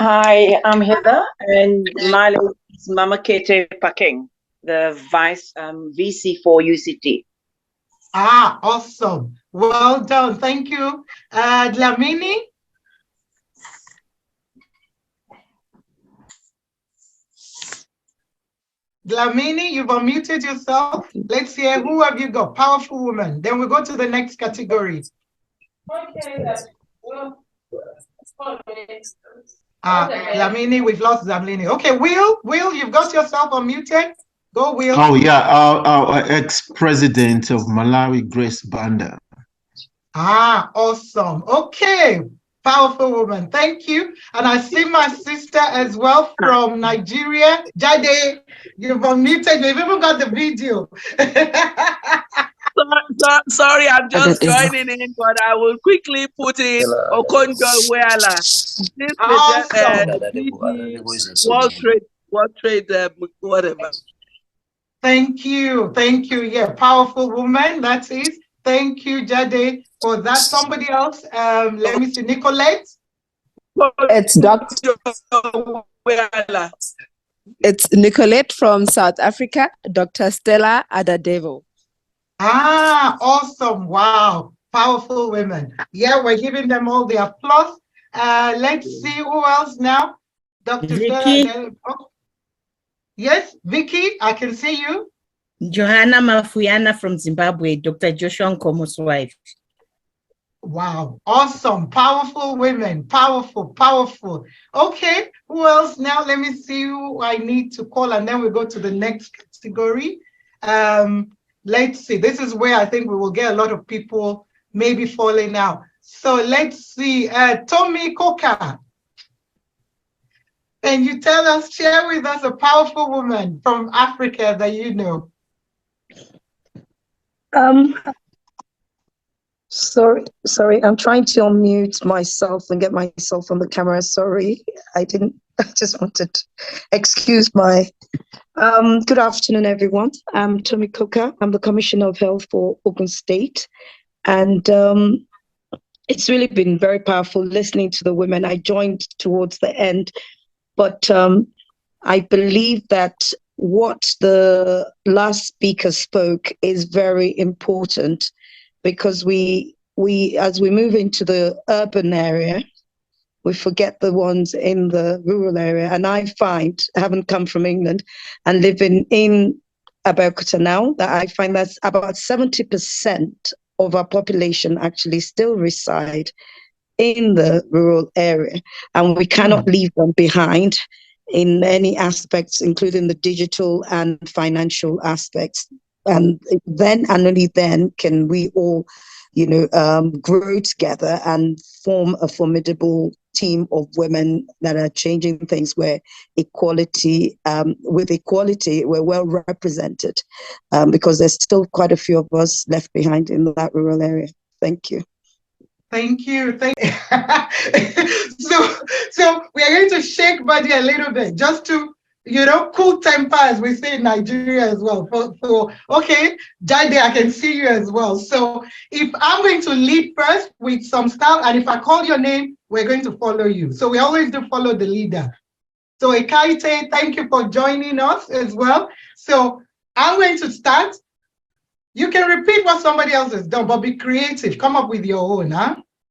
Hi, I'm Heather, and my name is Mama Kete Paking, the Vice VC for UCT. Ah, awesome. Well done. Thank you. Dlamini? Dlamini, you've unmuted yourself. Let's hear, who have you got? Powerful woman. Then we'll go to the next category. Okay, Dlamini, we've lost Dlamini. Okay, Will, you've got yourself unmuted. Go, Will. Oh, yeah, our ex-president of Malawi, Grace Banda. Awesome. Okay, powerful woman. Thank you. And I see my sister as well from Nigeria. Jade, you've unmuted. You've even got the video. Sorry, I'm just joining in, but I will quickly put in Okonjo-Iweala. World Trade, whatever. Thank you. Yeah, powerful woman, that is. Thank you, Jade, for that. Somebody else, let me see, Nicolette. It's It's Nicolette from South Africa, Dr. Stella Adadevo. Awesome. Wow. Powerful women. Yeah, we're giving them all the applause. Let's see who else now. Dr. Vicky. Stella. Oh. Yes, Vicky, I can see you. Johanna Mafuyana from Zimbabwe, Dr. Joshua Nkomo's wife. Wow, awesome, powerful women, powerful. Okay, who else now? Let me see who I need to call, and then we go to the next category. Let's see, this is where I think we will get a lot of people maybe falling out. So let's see, Tommy Coca. Can you tell us, share with us a powerful woman from Africa that you know? Sorry, I'm trying to unmute myself and get myself on the camera. Sorry, I just wanted to excuse my, good afternoon, everyone. I'm Tommy Coca. I'm the Commissioner of Health for Ogun State. And it's really been very powerful listening to the women. I joined towards the end, but I believe that what the last speaker spoke is very important, because we as we move into the urban area, we forget the ones in the rural area. And I find, having come from England and living in Abeokuta now, that I find that about 70% of our population actually still reside in the rural area, and we cannot leave them behind in any aspects, including the digital and financial aspects. And then and only then can we all, grow together and form a formidable team of women that are changing things where equality, with equality, we're well represented, because there's still quite a few of us left behind in that rural area. Thank you. Thank you. So we are going to shake body a little bit just to, cool temper, as we say in Nigeria as well. So okay, Jade, I can see you as well. So if I'm going to lead first with some style, and if I call your name, we're going to follow you. So we always do follow the leader. So Ekaite, thank you for joining us as well. So I'm going to start. You can repeat what somebody else has done, but be creative. Come up with your own,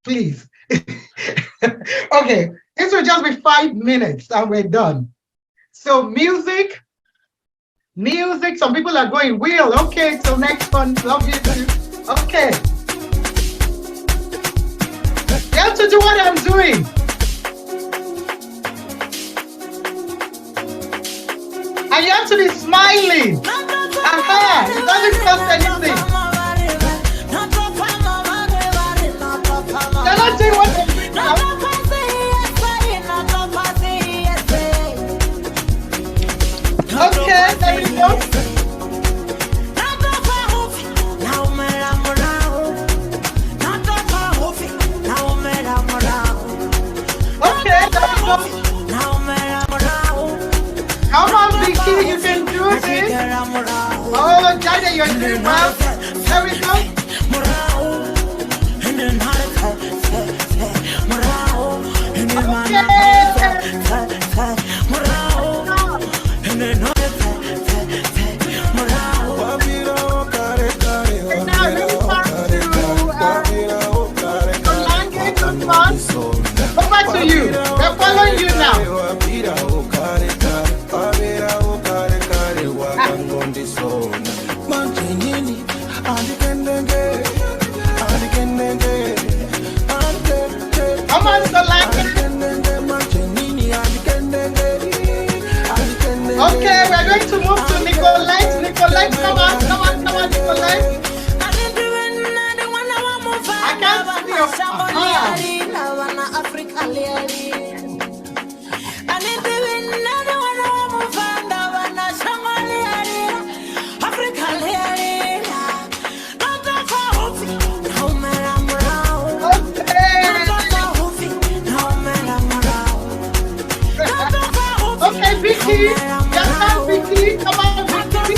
please. Okay, this will just be 5 minutes and we're done. So music. Some people are going, Will, okay, till next one. Love you too. Okay. You have to do what I'm doing. And you have to be smiling. It doesn't cost anything. They're not doing what they're doing now. Okay, there we go. Okay, there we go. Come on, Vicky, you can do this. Oh, Jada, you're doing well. There we go. Over to you. We're following you now. Vicky. Yes, Vicky. Come on, Vicky.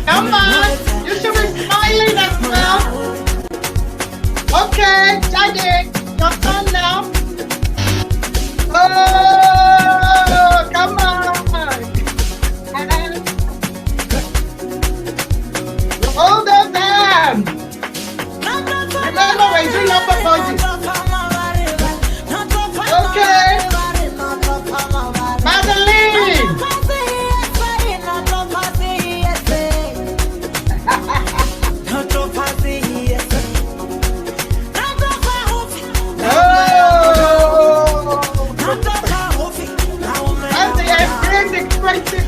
Come on, you should be smiling as well. Okay, Daddy, your turn now. Oh, come on. Hold those hands. Remember, we're doing upper body. Okay. Madeline.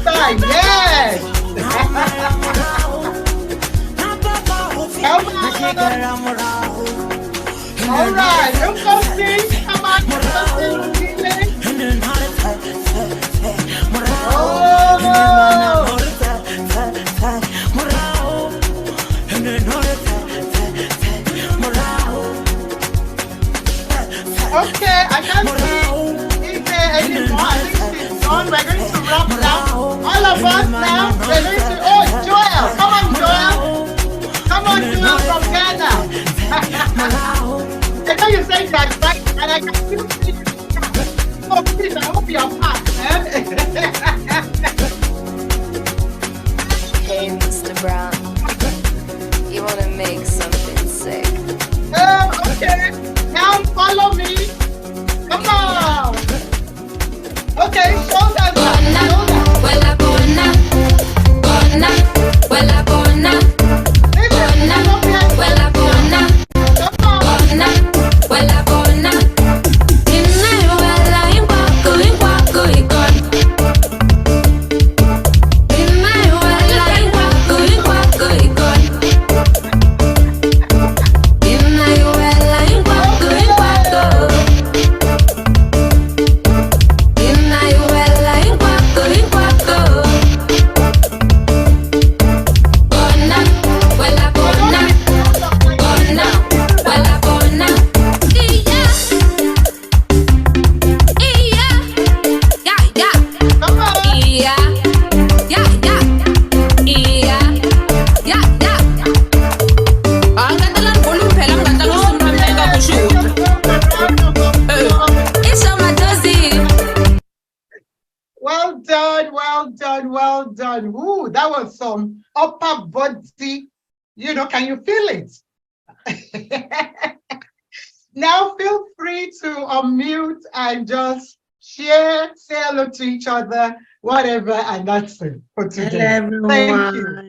Time. Yes. Come on. All right. You go sing. Come on. You go sing. Okay, I can't see if there anymore. I think she's gone. We're going to wrap now. All of us now, we're going to, oh, Joel, come on, Joel. Come on, Joel from Ghana. I know you say that, right? And I can still see you. Oh, please, I hope you're fast, man. Hey, Mr. Brown, you want to make something sick? Okay. Now follow me. Come on. Okay, shoulders up. Well, bona, bona, well, bona, bona, well, bona, bona, well, bona. Inna wala inkwaku ikon. Inna wala inkwaku ikon. Inna wala inkwaku. Inna wala inkwaku. Bona, wala bona, bona, wala bona. Iya, iya, ya, ya, iya, ya, ya, iya, ya, ya. Angatalan bolu phela ngatala usumrameka kushuta. Isho madozi. Well done, well done, well done. Ooh, that was some upper body. You know, can you feel it? Now feel free to unmute and just share, say hello to each other, whatever, and that's it for today. Hello, Thank everyone. you.